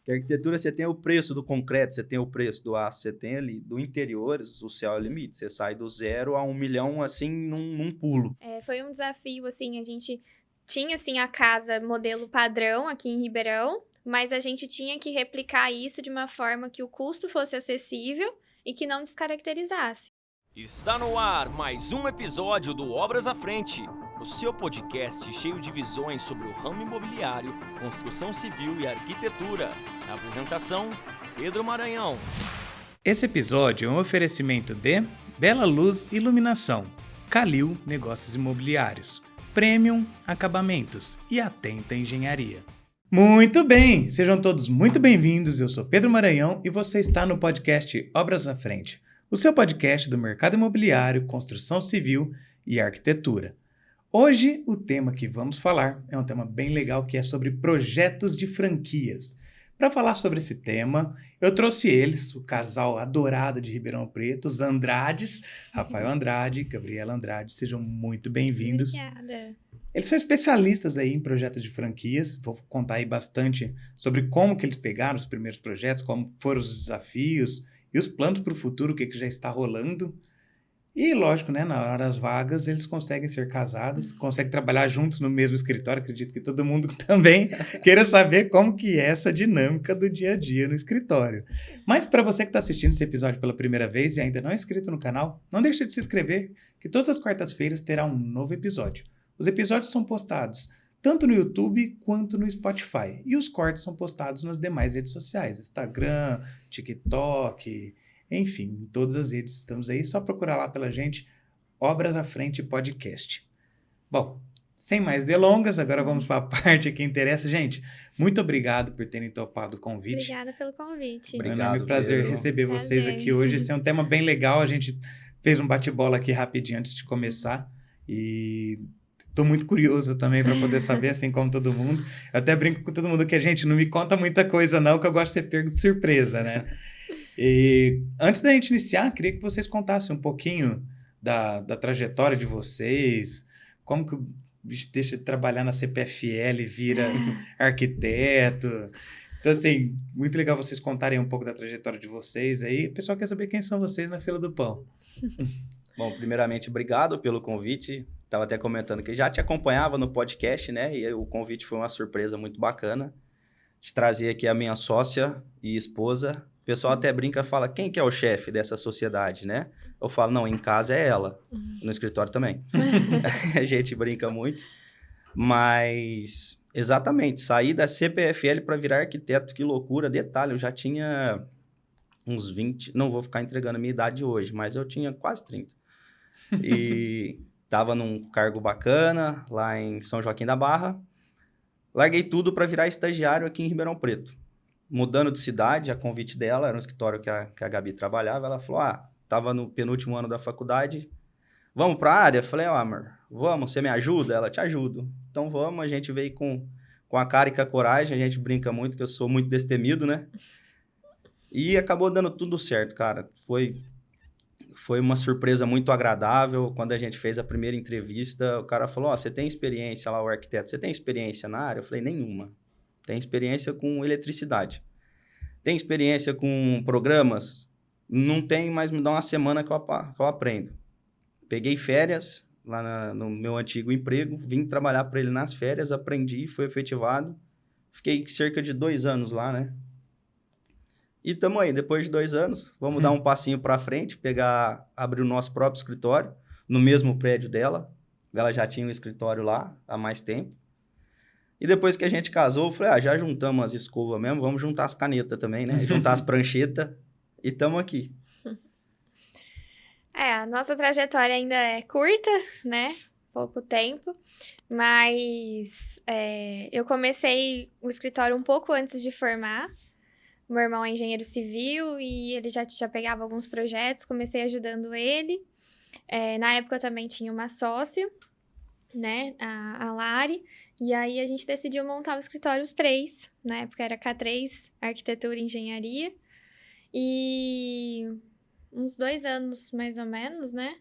Porque a arquitetura, você tem o preço do concreto, você tem o preço do aço, você tem ali do interiores, o céu é o limite. Você sai do 0 a 1 milhão, assim, num pulo. Foi um desafio, assim, a gente tinha, assim, a casa modelo padrão aqui em Ribeirão, mas a gente tinha que replicar isso de uma forma que o custo fosse acessível e que não descaracterizasse. Está no ar mais um episódio do Obras à Frente, o seu podcast cheio de visões sobre o ramo imobiliário, construção civil e arquitetura. A apresentação, Pedro Maranhão. Esse episódio é um oferecimento de Bela Luz Iluminação, Calil Negócios Imobiliários, Premium Acabamentos e Atenta Engenharia. Muito bem, sejam todos muito bem-vindos, eu sou Pedro Maranhão e você está no podcast Obras à Frente, o seu podcast do mercado imobiliário, construção civil e arquitetura. Hoje, o tema que vamos falar é um tema bem legal que é sobre projetos de franquias. Para falar sobre esse tema, eu trouxe eles, o casal adorado de Ribeirão Preto, os Andrades, Rafael Andrade e Gabriela Andrade, sejam muito bem-vindos. Obrigada. Eles são especialistas aí em projetos de franquias, vou contar aí bastante sobre como que eles pegaram os primeiros projetos, como foram os desafios e os planos para o futuro, o que já está rolando. E, lógico, né, na hora das vagas, eles conseguem ser casados, conseguem trabalhar juntos no mesmo escritório. Acredito que todo mundo também queira saber como que é essa dinâmica do dia a dia no escritório. Mas para você que está assistindo esse episódio pela primeira vez e ainda não é inscrito no canal, não deixe de se inscrever, que todas as quartas-feiras terá um novo episódio. Os episódios são postados tanto no YouTube quanto no Spotify. E os cortes são postados nas demais redes sociais, Instagram, TikTok... Enfim, em todas as redes estamos aí, só procurar lá pela gente, Obras à Frente Podcast. Bom, sem mais delongas, agora vamos para a parte que interessa. Gente, muito obrigado por terem topado o convite. Obrigada pelo convite. É um Obrigado, enorme prazer Pedro. receber vocês Prazer. aqui hoje. Esse é um tema bem legal, a gente fez um bate-bola aqui rapidinho antes de começar e... Estou muito curioso também para poder saber, assim como todo mundo. Eu até brinco com todo mundo que a gente não me conta muita coisa não, que eu gosto de ser pego de surpresa, né? E antes da gente iniciar, queria que vocês contassem um pouquinho da trajetória de vocês, como que o bicho deixa de trabalhar na CPFL e vira arquiteto. Então, assim, muito legal vocês contarem um pouco da trajetória de vocês aí. O pessoal quer saber quem são vocês na fila do pão. Bom, primeiramente, obrigado pelo convite. Estava até comentando que já te acompanhava no podcast, né? E o convite foi uma surpresa muito bacana. De trazer aqui a minha sócia e esposa. O pessoal até brinca e fala, quem que é o chefe dessa sociedade, né? Eu falo, não, em casa é ela. No escritório também. A gente brinca muito. Mas, exatamente, saí da CPFL para virar arquiteto, que loucura. Detalhe, eu já tinha uns 20, não vou ficar entregando a minha idade hoje, mas eu tinha quase 30. E estava num cargo bacana, lá em São Joaquim da Barra. Larguei tudo para virar estagiário aqui em Ribeirão Preto. Mudando de cidade, a convite dela, era um escritório que a Gabi trabalhava, ela falou, tava no penúltimo ano da faculdade, vamos para a área? Eu falei, amor, vamos, você me ajuda? Ela, te ajudo. Então vamos, a gente veio com a cara e com a coragem, a gente brinca muito, que eu sou muito destemido, né? E acabou dando tudo certo, cara. Foi uma surpresa muito agradável. Quando a gente fez a primeira entrevista, o cara falou, você tem experiência lá, o arquiteto, você tem experiência na área? Eu falei, nenhuma. Tem experiência com eletricidade. Tem experiência com programas? Não tem, mas me dá uma semana que eu aprendo. Peguei férias lá no meu antigo emprego, vim trabalhar para ele nas férias, aprendi, fui efetivado. Fiquei cerca de 2 anos lá, né? E estamos aí, depois de 2 anos, vamos dar um passinho para frente, abrir o nosso próprio escritório, no mesmo prédio dela. Ela já tinha um escritório lá há mais tempo. E depois que a gente casou, eu falei, já juntamos as escovas mesmo, vamos juntar as canetas também, né? Juntar as pranchetas e estamos aqui. A nossa trajetória ainda é curta, né? Pouco tempo. Mas eu comecei o escritório um pouco antes de formar. Meu irmão é engenheiro civil e ele já pegava alguns projetos, comecei ajudando ele. Na época eu também tinha uma sócia, né, a Lari, e aí a gente decidiu montar o escritório os 3, na época era K3, Arquitetura e Engenharia, e uns 2 anos mais ou menos, né,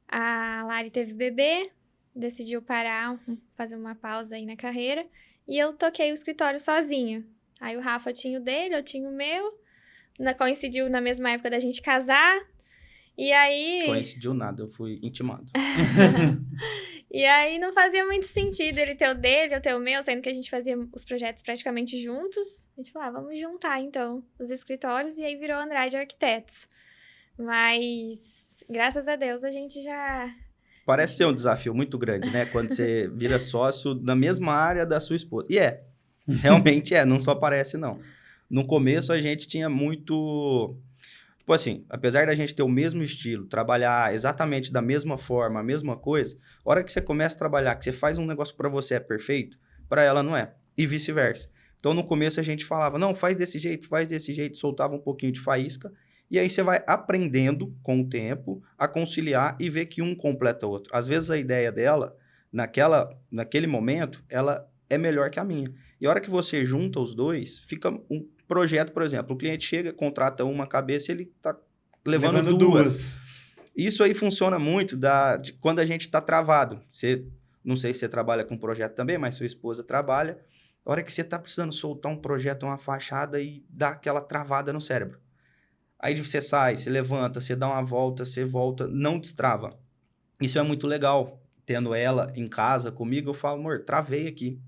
a Lari teve bebê, decidiu parar, fazer uma pausa aí na carreira, e eu toquei o escritório sozinha. Aí o Rafa tinha o dele, eu tinha o meu. Coincidiu na mesma época da gente casar. E aí... Coincidiu nada, eu fui intimado. E aí não fazia muito sentido ele ter o dele, eu ter o meu, sendo que a gente fazia os projetos praticamente juntos. A gente falou, vamos juntar então os escritórios, e aí virou Andrade Arquitetos. Mas, graças a Deus, a gente já... Parece ser um desafio muito grande, né? Quando você vira sócio na mesma área da sua esposa. E realmente não só parece, não. No começo, a gente tinha muito... Tipo assim, apesar da gente ter o mesmo estilo, trabalhar exatamente da mesma forma, a mesma coisa, a hora que você começa a trabalhar, que você faz um negócio para você é perfeito, para ela não é. E vice-versa. Então, no começo, a gente falava, não, faz desse jeito, soltava um pouquinho de faísca, e aí você vai aprendendo com o tempo a conciliar e ver que um completa o outro. Às vezes, a ideia dela, naquele momento, ela é melhor que a minha. E a hora que você junta os dois, fica um projeto, por exemplo, o cliente chega, contrata uma cabeça e ele está levando duas. Isso aí funciona muito de quando a gente está travado. Não sei se você trabalha com projeto também, mas sua esposa trabalha. A hora que você está precisando soltar um projeto, uma fachada e dá aquela travada no cérebro. Aí você sai, você levanta, você dá uma volta, você volta, não destrava. Isso é muito legal. Tendo ela em casa comigo, eu falo, amor, travei aqui.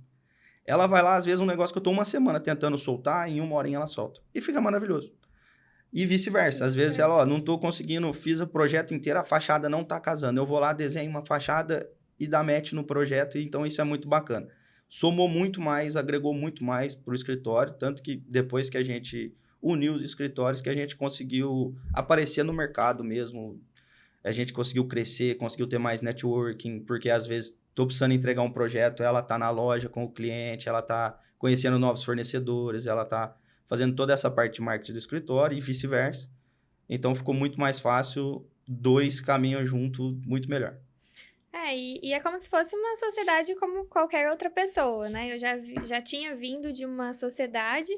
Ela vai lá, às vezes, um negócio que eu tô uma semana tentando soltar, em 1 horinha ela solta. E fica maravilhoso. E vice-versa. Às vezes ela, não tô conseguindo, fiz o projeto inteiro, a fachada não tá casando. Eu vou lá, desenho uma fachada e dá match no projeto, então isso é muito bacana. Somou muito mais, agregou muito mais pro escritório, tanto que depois que a gente uniu os escritórios, que a gente conseguiu aparecer no mercado mesmo. A gente conseguiu crescer, conseguiu ter mais networking, porque às vezes estou precisando entregar um projeto, ela está na loja com o cliente, ela está conhecendo novos fornecedores, ela está fazendo toda essa parte de marketing do escritório e vice-versa. Então, ficou muito mais fácil, 2 caminham junto, muito melhor. E é como se fosse uma sociedade como qualquer outra pessoa, né? Eu já tinha vindo de uma sociedade,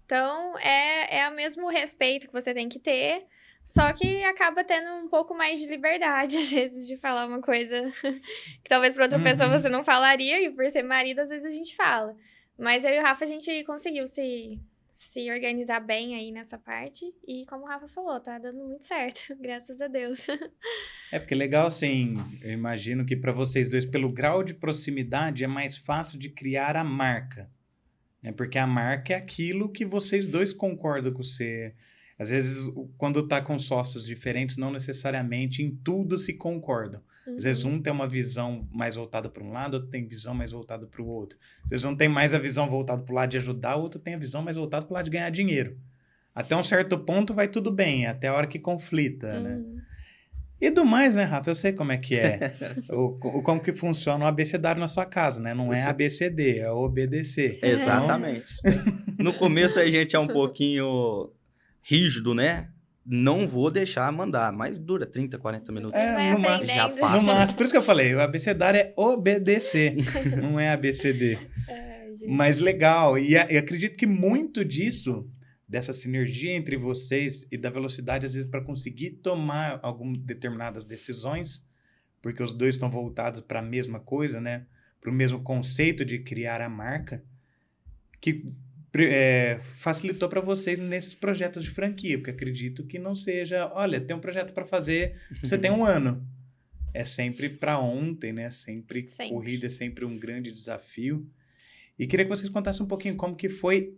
então é o mesmo respeito que você tem que ter, só que acaba tendo um pouco mais de liberdade, às vezes, de falar uma coisa que talvez para outra pessoa você não falaria, e por ser marido, às vezes a gente fala. Mas eu e o Rafa, a gente conseguiu se organizar bem aí nessa parte, e como o Rafa falou, tá dando muito certo, graças a Deus. Porque legal, assim, eu imagino que para vocês dois, pelo grau de proximidade, é mais fácil de criar a marca, né? Porque a marca é aquilo que vocês dois concordam com você. Às vezes, quando tá com sócios diferentes, não necessariamente em tudo se concordam. Às vezes, um tem uma visão mais voltada para um lado, outro tem visão mais voltada para o outro. Às vezes, um tem mais a visão voltada para o lado de ajudar, o outro tem a visão mais voltada para o lado de ganhar dinheiro. Até um certo ponto vai tudo bem, até a hora que conflita, né? E do mais, né, Rafa? Eu sei como é que é. Como que funciona o abecedário na sua casa, né? Não é ABCD, é obedecer. Exatamente. Então... No começo, a gente é um pouquinho... rígido, né? Não vou deixar mandar, mas dura 30, 40 minutos. No máximo. Já passa. No máximo. Por isso que eu falei, o abecedário é obedecer, não é ABCD. Mas legal. E acredito que muito disso, dessa sinergia entre vocês e da velocidade, às vezes, para conseguir tomar algumas determinadas decisões, porque os dois estão voltados para a mesma coisa, né? Para o mesmo conceito de criar a marca, que... facilitou para vocês nesses projetos de franquia, porque acredito que não seja, olha, tem um projeto para fazer, você tem 1 ano. É sempre para ontem, né? Sempre corrida, é sempre um grande desafio. E queria que vocês contassem um pouquinho como que foi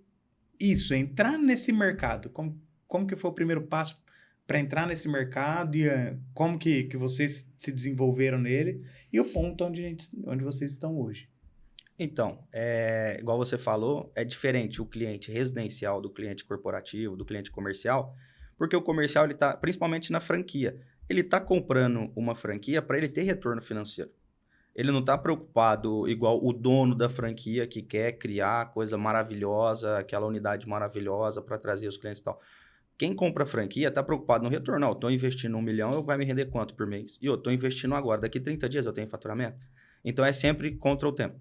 isso, entrar nesse mercado. Como que foi o primeiro passo para entrar nesse mercado e como que vocês se desenvolveram nele e o ponto onde vocês estão hoje. Então, igual você falou, é diferente o cliente residencial do cliente corporativo, do cliente comercial, porque o comercial, ele tá, principalmente na franquia, ele está comprando uma franquia para ele ter retorno financeiro. Ele não está preocupado igual o dono da franquia que quer criar coisa maravilhosa, aquela unidade maravilhosa para trazer os clientes e tal. Quem compra franquia está preocupado no retorno. Estou investindo 1 milhão, vai me render quanto por mês? E eu estou investindo agora, daqui 30 dias eu tenho faturamento? Então, é sempre contra o tempo.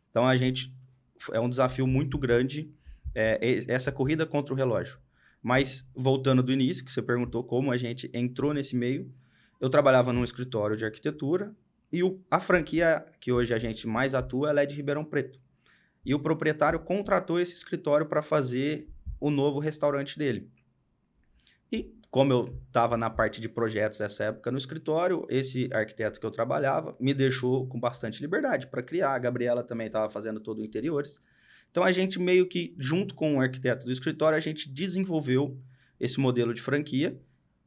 Então, é um desafio muito grande, essa corrida contra o relógio. Mas, voltando do início, que você perguntou como a gente entrou nesse meio, eu trabalhava num escritório de arquitetura e a franquia que hoje a gente mais atua, ela é de Ribeirão Preto. E o proprietário contratou esse escritório para fazer o novo restaurante dele. E como eu estava na parte de projetos nessa época no escritório, esse arquiteto que eu trabalhava me deixou com bastante liberdade para criar. A Gabriela também estava fazendo todo o interiores. Então, a gente meio que, junto com o arquiteto do escritório, a gente desenvolveu esse modelo de franquia.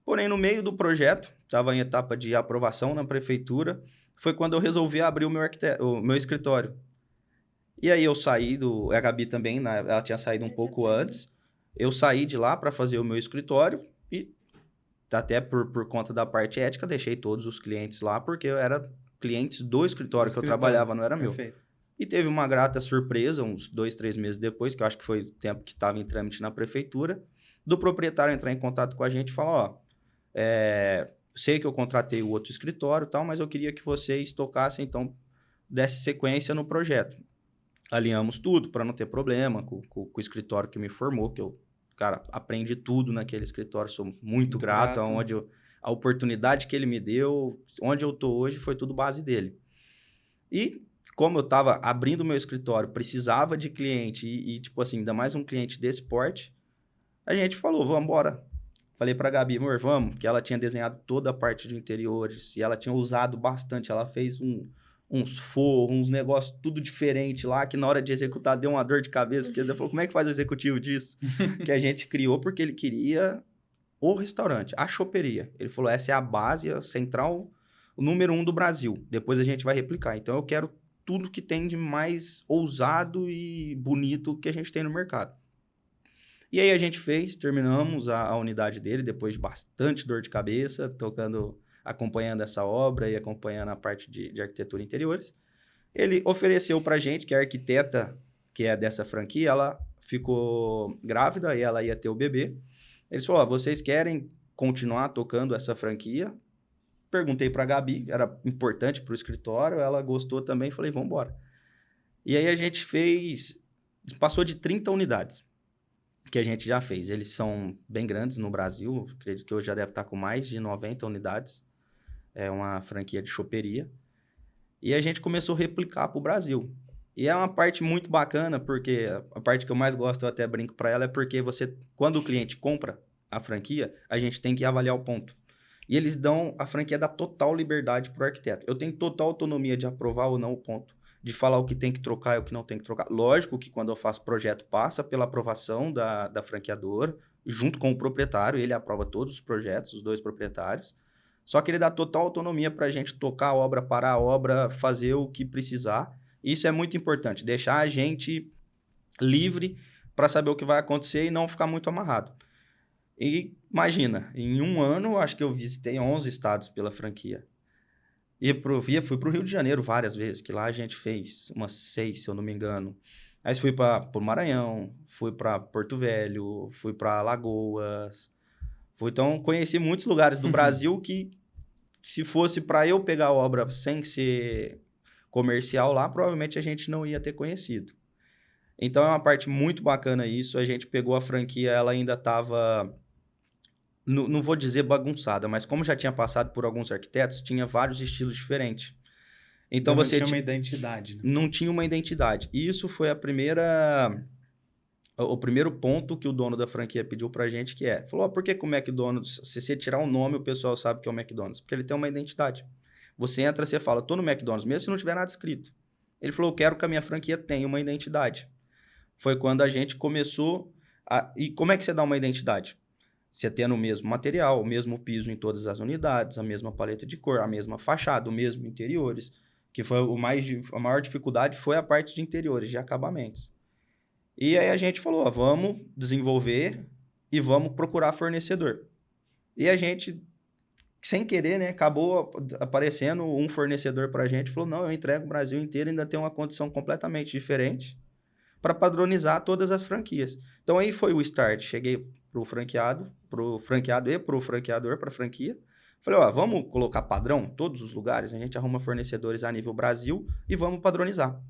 Porém, no meio do projeto, estava em etapa de aprovação na prefeitura, foi quando eu resolvi abrir o meu escritório. E aí eu saí a Gabi também, ela tinha saído um pouco antes. Eu saí de lá para fazer o meu escritório e até por conta da parte ética, deixei todos os clientes lá, porque eu era clientes do escritório que eu trabalhava, não era meu. Perfeito. E teve uma grata surpresa, uns 2, 3 meses depois, que eu acho que foi o tempo que estava em trâmite na prefeitura, do proprietário entrar em contato com a gente e falar, sei que eu contratei o outro escritório e tal, mas eu queria que vocês tocassem, então, desse sequência no projeto. Alinhamos tudo para não ter problema com o escritório que me formou, que eu, cara, aprendi tudo naquele escritório, sou muito grato. A oportunidade que ele me deu, onde eu tô hoje, foi tudo base dele. E como eu estava abrindo o meu escritório, precisava de cliente e, tipo assim, ainda mais um cliente desse porte, a gente falou, vamos embora. Falei pra Gabi, amor, vamos, que ela tinha desenhado toda a parte de interiores e ela tinha usado bastante, ela fez uns forros, uns negócios tudo diferente lá, que na hora de executar deu uma dor de cabeça, porque ele falou, como é que faz o executivo disso? Que a gente criou porque ele queria o restaurante, a choperia. Ele falou, essa é a base, a central, o número 1 do Brasil. Depois a gente vai replicar. Então eu quero tudo que tem de mais ousado e bonito que a gente tem no mercado. E aí a gente terminamos a unidade dele, depois de bastante dor de cabeça, acompanhando essa obra e acompanhando a parte de arquitetura e interiores. Ele ofereceu pra gente, que a arquiteta, que é dessa franquia, ela ficou grávida e ela ia ter o bebê. Ele falou, vocês querem continuar tocando essa franquia? Perguntei pra Gabi, era importante pro escritório, ela gostou também, falei, vamos embora. E aí a gente passou de 30 unidades que a gente já fez. Eles são bem grandes no Brasil, acredito que hoje já deve estar com mais de 90 unidades. É uma franquia de choperia. E a gente começou a replicar para o Brasil. E é uma parte muito bacana, porque a parte que eu mais gosto, eu até brinco para ela, é porque quando o cliente compra a franquia, a gente tem que avaliar o ponto. E a franquia dá total liberdade para o arquiteto. Eu tenho total autonomia de aprovar ou não o ponto, de falar o que tem que trocar e o que não tem que trocar. Lógico que quando eu faço projeto, passa pela aprovação da franqueadora, junto com o proprietário, ele aprova todos os projetos, os 2 proprietários. Só que ele dá total autonomia para a gente tocar a obra, parar a obra, fazer o que precisar. Isso é muito importante, deixar a gente livre para saber o que vai acontecer e não ficar muito amarrado. E imagina, em um ano, acho que eu visitei 11 estados pela franquia. Fui para o Rio de Janeiro várias vezes, que lá a gente fez umas 6, se eu não me engano. Aí fui para o Maranhão, fui para Porto Velho, fui para Alagoas. Então, conheci muitos lugares do Brasil que, se fosse para eu pegar a obra sem ser comercial lá, provavelmente a gente não ia ter conhecido. Então, é uma parte muito bacana isso. A gente pegou a franquia, ela ainda estava, não vou dizer bagunçada, mas como já tinha passado por alguns arquitetos, tinha vários estilos diferentes. Então, não tinha uma identidade. Né? Não tinha uma identidade. E isso foi o primeiro ponto que o dono da franquia pediu pra gente, falou, por que o McDonald's, se você tirar o nome, o pessoal sabe que é o McDonald's? Porque ele tem uma identidade. Você entra, você fala, tô no McDonald's, mesmo se não tiver nada escrito. Ele falou, eu quero que a minha franquia tenha uma identidade. Foi quando a gente começou E como é que você dá uma identidade? Você tendo o mesmo material, o mesmo piso em todas as unidades, a mesma paleta de cor, a mesma fachada, o mesmo interiores, que foi a maior dificuldade foi a parte de interiores, de acabamentos. E aí a gente falou, vamos desenvolver e vamos procurar fornecedor. E a gente, sem querer, né, acabou aparecendo um fornecedor para a gente, falou, não, eu entrego o Brasil inteiro, ainda tem uma condição completamente diferente para padronizar todas as franquias. Então aí foi o start, cheguei para o franqueado e para o franqueador, para a franquia, falei, vamos colocar padrão em todos os lugares, a gente arruma fornecedores a nível Brasil e vamos padronizar.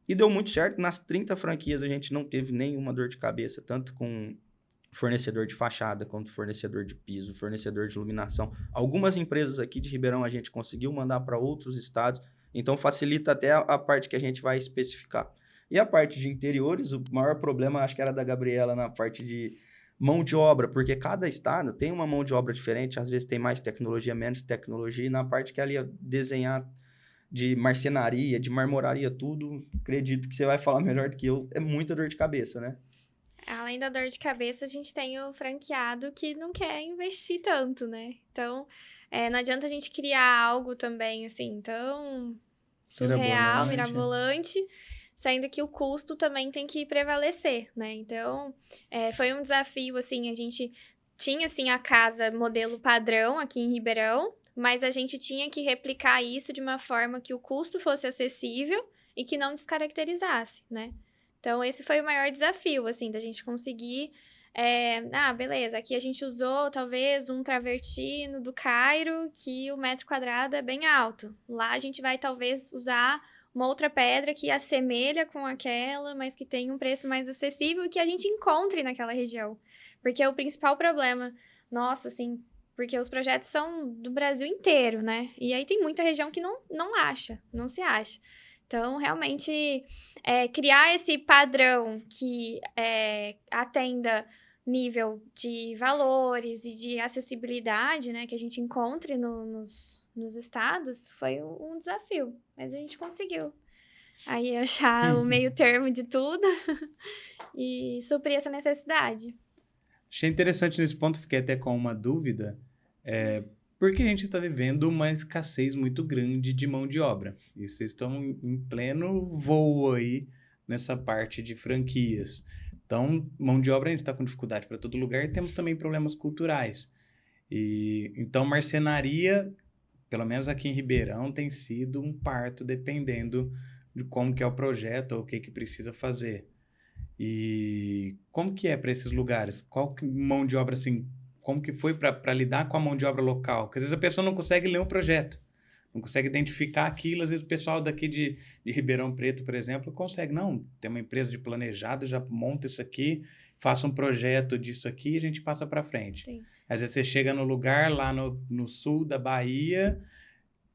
E deu muito certo, nas 30 franquias a gente não teve nenhuma dor de cabeça, tanto com fornecedor de fachada, quanto fornecedor de piso, fornecedor de iluminação. Algumas empresas aqui de Ribeirão a gente conseguiu mandar para outros estados, então facilita até a parte que a gente vai especificar. E a parte de interiores, o maior problema acho que era da Gabriela na parte de mão de obra, porque cada estado tem uma mão de obra diferente, às vezes tem mais tecnologia, menos tecnologia, e na parte que ela ia desenhar de marcenaria, de marmoraria, tudo, acredito que você vai falar melhor do que eu, é muita dor de cabeça, né? Além da dor de cabeça, a gente tem o franqueado que não quer investir tanto, né? Então, não adianta a gente criar algo também, assim, tão surreal, mirabolante, sendo que o custo também tem que prevalecer, né? Então, foi um desafio, assim, a gente tinha, assim, a casa modelo padrão aqui em Ribeirão, mas a gente tinha que replicar isso de uma forma que o custo fosse acessível e que não descaracterizasse, né? Então, esse foi o maior desafio, assim, da gente conseguir... beleza, aqui a gente usou, talvez, um travertino do Cairo, que o metro quadrado é bem alto. Lá a gente vai, talvez, usar uma outra pedra que assemelha com aquela, mas que tem um preço mais acessível e que a gente encontre naquela região. Porque o principal problema nosso, assim... Porque os projetos são do Brasil inteiro, né? E aí tem muita região que não se acha. Então, realmente, criar esse padrão que atenda nível de valores e de acessibilidade, né, que a gente encontre nos estados, foi um desafio. Mas a gente conseguiu aí achar o meio termo de tudo e suprir essa necessidade. Achei interessante nesse ponto, fiquei até com uma dúvida, porque a gente está vivendo uma escassez muito grande de mão de obra. E vocês estão em pleno voo aí nessa parte de franquias. Então, mão de obra a gente está com dificuldade para todo lugar e temos também problemas culturais. Então, marcenaria, pelo menos aqui em Ribeirão, tem sido um parto, dependendo de como que é o projeto ou o que precisa fazer. E como que é para esses lugares? Qual mão de obra, assim, como que foi para lidar com a mão de obra local? Porque às vezes a pessoa não consegue ler um projeto, não consegue identificar aquilo. Às vezes o pessoal daqui de Ribeirão Preto, por exemplo, consegue. Não, tem uma empresa de planejado, já monta isso aqui, faça um projeto disso aqui e a gente passa para frente. Sim. Às vezes você chega no lugar, lá no sul da Bahia,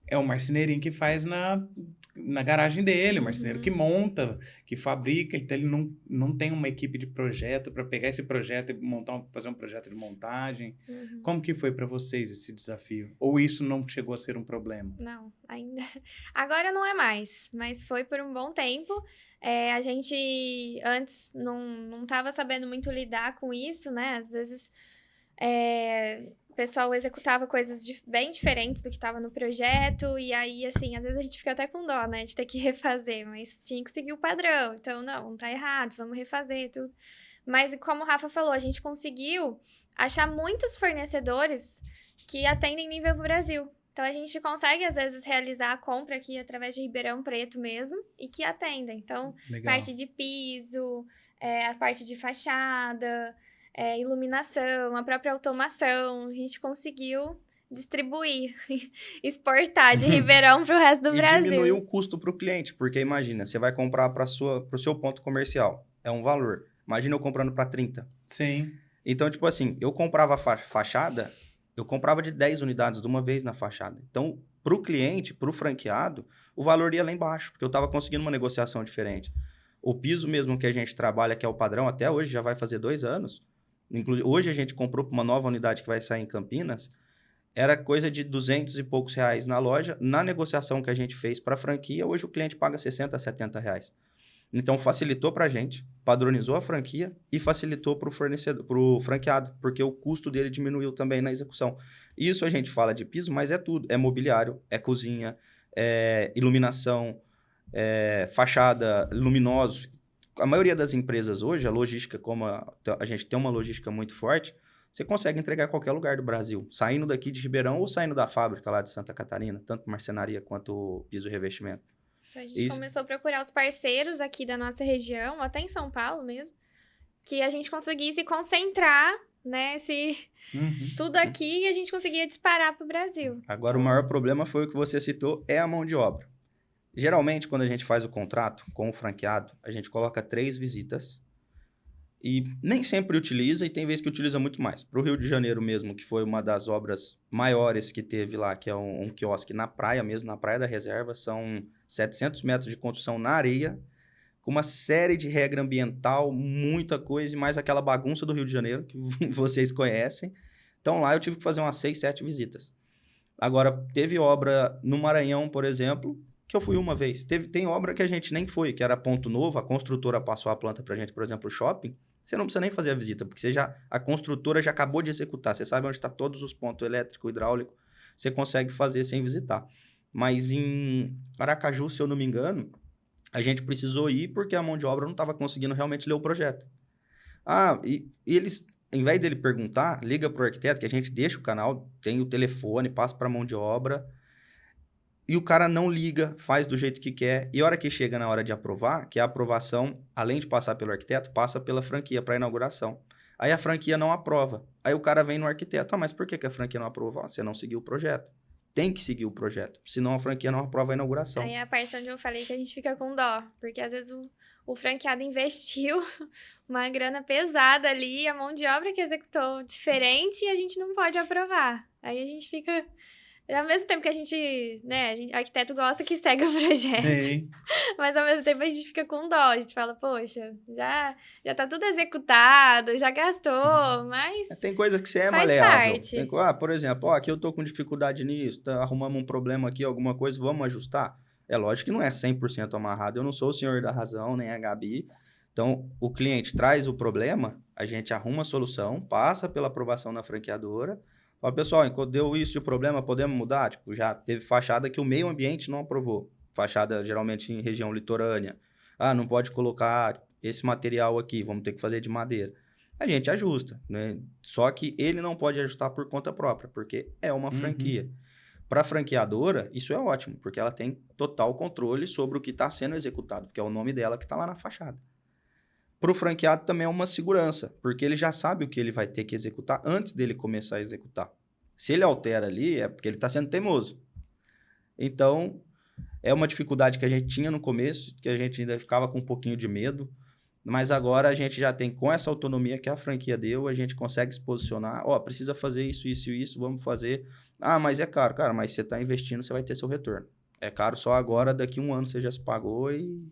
é o marceneirinho que faz na garagem dele, o marceneiro que monta, que fabrica, então ele não tem uma equipe de projeto para pegar esse projeto e fazer um projeto de montagem. Como que foi para vocês esse desafio? Ou isso não chegou a ser um problema? Não, ainda... Agora não é mais, mas foi por um bom tempo. A gente antes não estava sabendo muito lidar com isso, né? Às vezes... o pessoal executava coisas bem diferentes do que estava no projeto, e aí, assim, às vezes a gente fica até com dó, né, de ter que refazer, mas tinha que seguir o padrão, então, não tá errado, vamos refazer tudo. Mas, como o Rafa falou, a gente conseguiu achar muitos fornecedores que atendem nível Brasil. Então, a gente consegue, às vezes, realizar a compra aqui através de Ribeirão Preto mesmo, e que atendem. Então, Legal. Parte de piso, a parte de fachada... iluminação, a própria automação, a gente conseguiu distribuir, exportar de Ribeirão para o resto do Brasil. E diminuir o custo para o cliente, porque imagina, você vai comprar para o seu ponto comercial, é um valor. Imagina eu comprando para 30. Sim. Então, tipo assim, eu comprava fachada, eu comprava de 10 unidades de uma vez na fachada. Então, para o cliente, para o franqueado, o valor ia lá embaixo, porque eu estava conseguindo uma negociação diferente. O piso mesmo que a gente trabalha, que é o padrão, até hoje já vai fazer 2 anos. Inclusive, hoje a gente comprou uma nova unidade que vai sair em Campinas, era coisa de 200 e poucos reais na loja. Na negociação que a gente fez para a franquia, hoje o cliente paga 60 a 70 reais. Então, facilitou para a gente, padronizou a franquia e facilitou para o fornecedor, para o franqueado, porque o custo dele diminuiu também na execução. Isso a gente fala de piso, mas é tudo. É mobiliário, é cozinha, é iluminação, é fachada, luminosos. A maioria das empresas hoje, a logística, como a gente tem uma logística muito forte, você consegue entregar em qualquer lugar do Brasil, saindo daqui de Ribeirão ou saindo da fábrica lá de Santa Catarina, tanto marcenaria quanto piso e revestimento. Então, a gente começou a procurar os parceiros aqui da nossa região, até em São Paulo mesmo, que a gente conseguisse concentrar, né, tudo aqui e a gente conseguia disparar para o Brasil. Agora, o maior problema foi o que você citou, é a mão de obra. Geralmente, quando a gente faz o contrato com o franqueado, a gente coloca 3 visitas e nem sempre utiliza, e tem vezes que utiliza muito mais. Para o Rio de Janeiro mesmo, que foi uma das obras maiores que teve lá, que é um quiosque na praia mesmo, na Praia da Reserva, são 700 metros de construção na areia, com uma série de regra ambiental, muita coisa, e mais aquela bagunça do Rio de Janeiro, que vocês conhecem. Então, lá eu tive que fazer umas 6, 7 visitas. Agora, teve obra no Maranhão, por exemplo, que eu fui uma vez. Tem obra que a gente nem foi, que era Ponto Novo, a construtora passou a planta pra gente, por exemplo, o shopping. Você não precisa nem fazer a visita, porque a construtora já acabou de executar. Você sabe onde está todos os pontos elétrico, hidráulico. Você consegue fazer sem visitar. Mas em Aracaju, se eu não me engano, a gente precisou ir porque a mão de obra não estava conseguindo realmente ler o projeto. E eles, em vez dele perguntar, liga para o arquiteto, que a gente deixa o canal, tem o telefone, passa para a mão de obra, e o cara não liga, faz do jeito que quer, e a hora que chega na hora de aprovar, que a aprovação, além de passar pelo arquiteto, passa pela franquia para inauguração. Aí a franquia não aprova. Aí o cara vem no arquiteto, mas por que a franquia não aprova? Você não seguiu o projeto. Tem que seguir o projeto, senão a franquia não aprova a inauguração. Aí é a parte onde eu falei que a gente fica com dó, porque às vezes o franqueado investiu uma grana pesada ali, a mão de obra que executou diferente e a gente não pode aprovar. Aí a gente fica... Ao mesmo tempo que a gente, né, arquiteto gosta que segue o projeto. Sim. Mas ao mesmo tempo a gente fica com dó. A gente fala, poxa, já tá tudo executado, já gastou, mas tem coisas que você é faz maleável. parte. Por exemplo, aqui eu tô com dificuldade nisso, arrumamos um problema aqui, alguma coisa, vamos ajustar? É lógico que não é 100% amarrado. Eu não sou o senhor da razão, nem a Gabi. Então, o cliente traz o problema, a gente arruma a solução, passa pela aprovação na franqueadora. Fala, pessoal, enquanto deu isso de problema, podemos mudar? Tipo, já teve fachada que o meio ambiente não aprovou. Fachada, geralmente, em região litorânea. Não pode colocar esse material aqui, vamos ter que fazer de madeira. A gente ajusta, né? Só que ele não pode ajustar por conta própria, porque é uma franquia. Para a franqueadora, isso é ótimo, porque ela tem total controle sobre o que está sendo executado, porque é o nome dela que está lá na fachada. Para o franqueado também é uma segurança, porque ele já sabe o que ele vai ter que executar antes dele começar a executar. Se ele altera ali, é porque ele está sendo teimoso. Então, é uma dificuldade que a gente tinha no começo, que a gente ainda ficava com um pouquinho de medo, mas agora a gente já tem, com essa autonomia que a franquia deu, a gente consegue se posicionar, precisa fazer isso, isso e isso, vamos fazer. Mas é caro. Cara, mas você está investindo, você vai ter seu retorno. É caro só agora, daqui a um ano você já se pagou e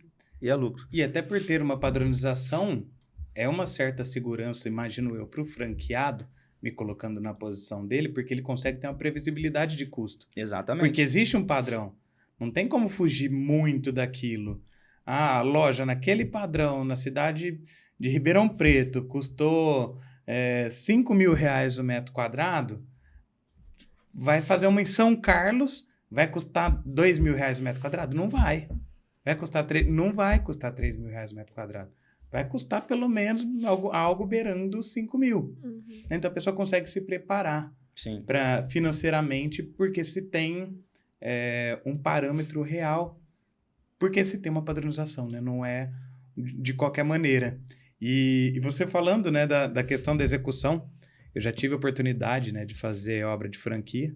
é lucro. E até por ter uma padronização, é uma certa segurança, imagino eu, para o franqueado, me colocando na posição dele, porque ele consegue ter uma previsibilidade de custo. Exatamente. Porque existe um padrão. Não tem como fugir muito daquilo. A loja naquele padrão, na cidade de Ribeirão Preto, custou R$5.000 o metro quadrado, vai fazer uma em São Carlos, vai custar R$2.000 o metro quadrado? Não vai. Não vai custar R$3.000 o metro quadrado. Vai custar pelo menos algo beirando os 5.000. Então a pessoa consegue se preparar financeiramente, porque se tem um parâmetro real, porque se tem uma padronização, né? Não é de qualquer maneira. E você falando, né, da questão da execução, eu já tive a oportunidade, né, de fazer obra de franquia.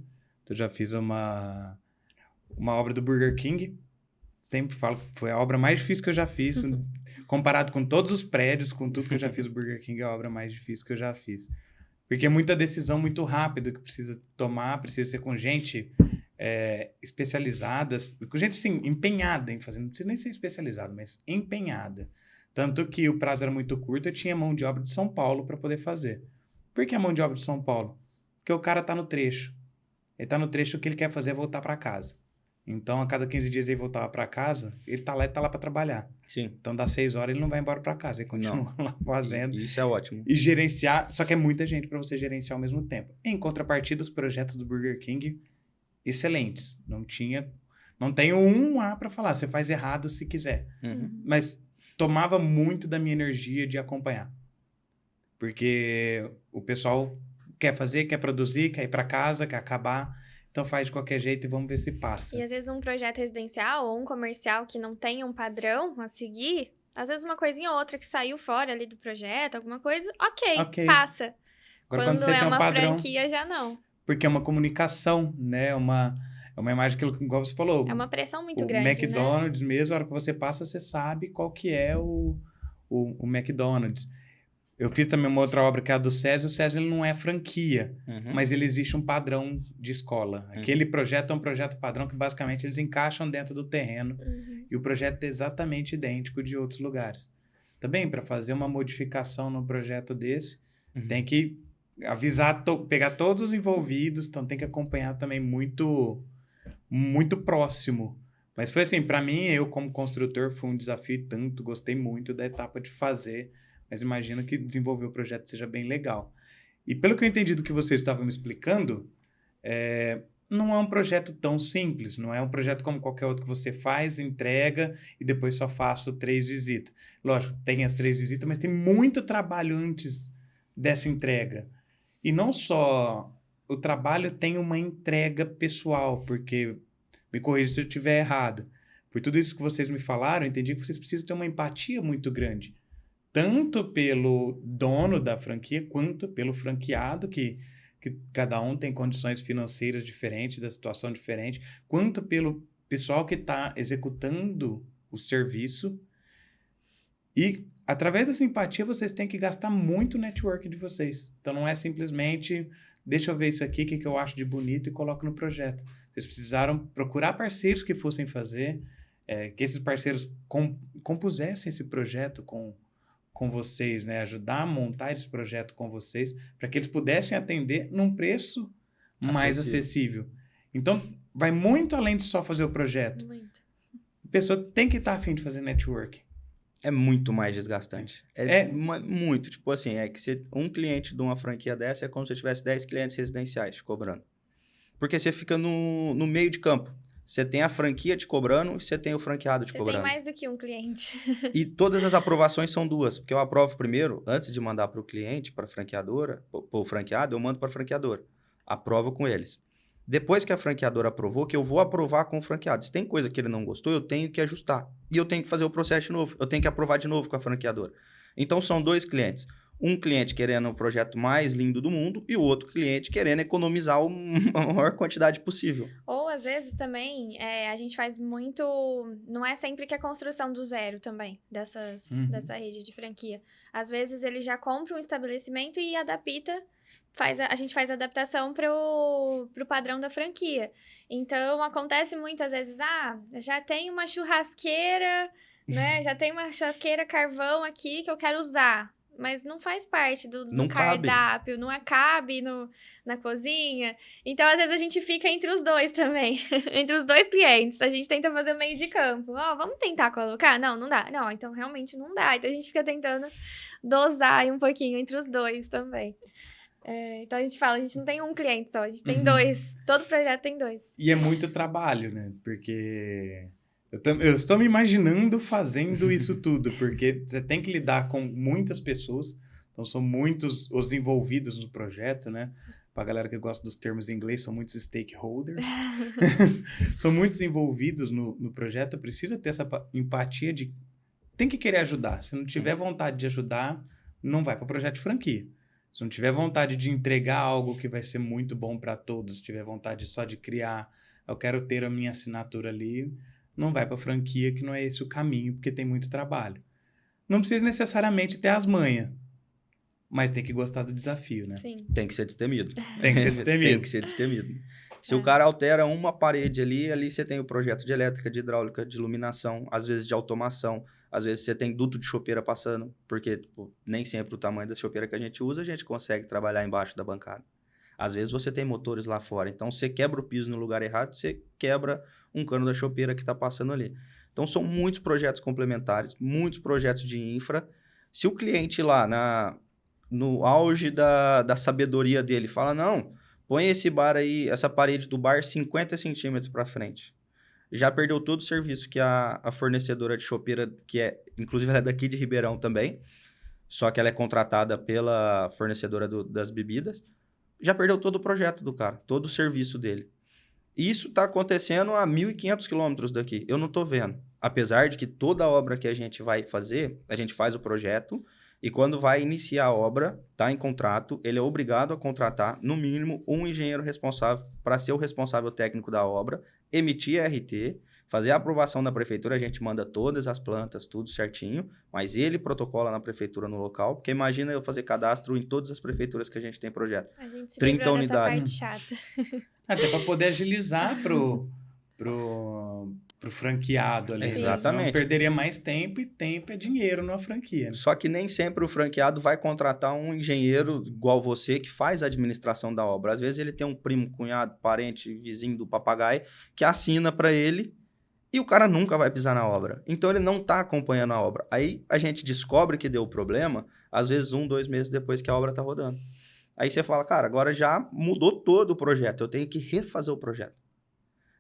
Eu já fiz uma obra do Burger King. Sempre falo que foi a obra mais difícil que eu já fiz. Comparado com todos os prédios, com tudo que eu já fiz, o Burger King é a obra mais difícil que eu já fiz. Porque é muita decisão muito rápida que precisa tomar, precisa ser com gente especializada, com gente, assim, empenhada em fazer. Não precisa nem ser especializada, mas empenhada. Tanto que o prazo era muito curto, eu tinha mão de obra de São Paulo para poder fazer. Por que a mão de obra de São Paulo? Porque o cara está no trecho. Ele está no trecho, o que ele quer fazer é voltar para casa. Então, a cada 15 dias ele voltava para casa, ele tá lá para trabalhar. Sim. Então, das 6 horas ele não vai embora para casa, ele continua lá fazendo. Isso é ótimo. E gerenciar, só que é muita gente para você gerenciar ao mesmo tempo. Em contrapartida, os projetos do Burger King, excelentes. Não tenho um A para falar, você faz errado se quiser. Mas tomava muito da minha energia de acompanhar. Porque o pessoal quer fazer, quer produzir, quer ir para casa, quer acabar. Então faz de qualquer jeito e vamos ver se passa. E às vezes um projeto residencial ou um comercial que não tem um padrão a seguir, às vezes uma coisinha ou outra que saiu fora ali do projeto, alguma coisa, ok. Passa. Agora, quando você é tem uma um padrão, franquia, já não. Porque é uma comunicação, né? É uma imagem que, igual você falou. É uma pressão muito o grande, McDonald's, né? Mesmo, a hora que você passa, você sabe qual que é o McDonald's. Eu fiz também uma outra obra que é a do SESI. O SESI ele não é franquia, mas ele existe um padrão de escola. Aquele projeto é um projeto padrão que basicamente eles encaixam dentro do terreno e o projeto é exatamente idêntico de outros lugares. Também, para fazer uma modificação no projeto desse, tem que avisar, pegar todos os envolvidos, então tem que acompanhar também muito, muito próximo. Mas foi assim, para mim, eu como construtor, foi um desafio tanto, gostei muito da etapa de fazer, mas imagino que desenvolver o projeto seja bem legal. E pelo que eu entendi do que vocês estavam me explicando, não é um projeto tão simples, não é um projeto como qualquer outro que você faz, entrega e depois só faço 3 visitas. Lógico, tem as 3 visitas, mas tem muito trabalho antes dessa entrega. E não só o trabalho, tem uma entrega pessoal, porque, me corrija se eu estiver errado, por tudo isso que vocês me falaram, eu entendi que vocês precisam ter uma empatia muito grande, tanto pelo dono da franquia, quanto pelo franqueado, que cada um tem condições financeiras diferentes, da situação diferente, quanto pelo pessoal que está executando o serviço. E, através da simpatia, vocês têm que gastar muito o network de vocês. Então, não é simplesmente, deixa eu ver isso aqui, o que eu acho de bonito e coloco no projeto. Vocês precisaram procurar parceiros que fossem fazer, que esses parceiros compusessem esse projeto com vocês, né? Ajudar a montar esse projeto com vocês, para que eles pudessem atender num preço mais acessível. Então, vai muito além de só fazer o projeto. Muito. A pessoa tem que estar a fim de fazer network. É muito mais desgastante. Muito. Tipo assim, que um cliente de uma franquia dessa é como se você tivesse 10 clientes residenciais te cobrando. Porque você fica no meio de campo. Você tem a franquia te cobrando e você tem o franqueado te cobrando. Você tem mais do que um cliente. E todas as aprovações são 2. Porque eu aprovo primeiro, antes de mandar para o cliente, para a franqueadora, para o franqueado, eu mando para a franqueadora. Aprovo com eles. Depois que a franqueadora aprovou, que eu vou aprovar com o franqueado. Se tem coisa que ele não gostou, eu tenho que ajustar. E eu tenho que fazer o processo de novo. Eu tenho que aprovar de novo com a franqueadora. Então, são 2 clientes. Um cliente querendo o projeto mais lindo do mundo e o outro cliente querendo economizar a maior quantidade possível. Ou, às vezes, também, a gente faz muito... Não é sempre que é construção do zero também, dessa rede de franquia. Às vezes, ele já compra um estabelecimento e adapta... A gente faz adaptação pro padrão da franquia. Então, acontece muito, às vezes, já tem uma churrasqueira, né? Já tem uma churrasqueira carvão aqui que eu quero usar. Mas não faz parte do cardápio, não cabe na cozinha. Então, às vezes, a gente fica entre os 2 também. Entre os 2 clientes. A gente tenta fazer o meio de campo. Vamos tentar colocar? Não dá. Não, então, realmente não dá. Então, a gente fica tentando dosar aí um pouquinho entre os 2 também. Então, a gente fala, a gente não tem um cliente só. A gente tem 2. Todo projeto tem 2. E é muito trabalho, né? Porque... Eu estou me imaginando fazendo isso tudo, porque você tem que lidar com muitas pessoas, então são muitos os envolvidos no projeto, né? Para a galera que gosta dos termos em inglês, são muitos stakeholders. São muitos envolvidos no projeto, precisa ter essa empatia de... Tem que querer ajudar. Se não tiver vontade de ajudar, não vai para o projeto de franquia. Se não tiver vontade de entregar algo que vai ser muito bom para todos, se tiver vontade só de criar, eu quero ter a minha assinatura ali... Não vai para a franquia, que não é esse o caminho, porque tem muito trabalho. Não precisa necessariamente ter as manhas, mas tem que gostar do desafio, né? Sim. Tem que ser destemido. Tem que ser destemido. Tem que ser destemido. Se o cara altera uma parede ali você tem o projeto de elétrica, de hidráulica, de iluminação, às vezes de automação, às vezes você tem duto de chopeira passando, porque nem sempre o tamanho da chopeira que a gente usa, a gente consegue trabalhar embaixo da bancada. Às vezes você tem motores lá fora, então você quebra o piso no lugar errado, você quebra um cano da chopeira que está passando ali. Então são muitos projetos complementares, muitos projetos de infra. Se o cliente lá no auge da sabedoria dele fala, não, põe esse bar aí, essa parede do bar 50 centímetros para frente. Já perdeu todo o serviço que a fornecedora de chopeira, inclusive ela é daqui de Ribeirão também, só que ela é contratada pela fornecedora das bebidas, já perdeu todo o projeto do cara, todo o serviço dele. Isso está acontecendo a 1.500 quilômetros daqui. Eu não estou vendo. Apesar de que toda obra que a gente vai fazer, a gente faz o projeto e quando vai iniciar a obra, está em contrato, ele é obrigado a contratar, no mínimo, um engenheiro responsável para ser o responsável técnico da obra, emitir a RT, fazer a aprovação da prefeitura, a gente manda todas as plantas, tudo certinho, mas ele protocola na prefeitura no local, porque imagina eu fazer cadastro em todas as prefeituras que a gente tem projeto. A gente se 30 unidades. unidades. Parte chata. Até para poder agilizar pro franqueado ali. Exatamente. Senão perderia mais tempo, e tempo é dinheiro numa franquia. Né? Só que nem sempre o franqueado vai contratar um engenheiro igual você que faz a administração da obra. Às vezes ele tem um primo, cunhado, parente, vizinho do papagaio que assina para ele e o cara nunca vai pisar na obra. Então ele não está acompanhando a obra. Aí a gente descobre que deu problema, às vezes 1, 2 meses depois que a obra está rodando. Aí você fala, cara, agora já mudou todo o projeto, eu tenho que refazer o projeto.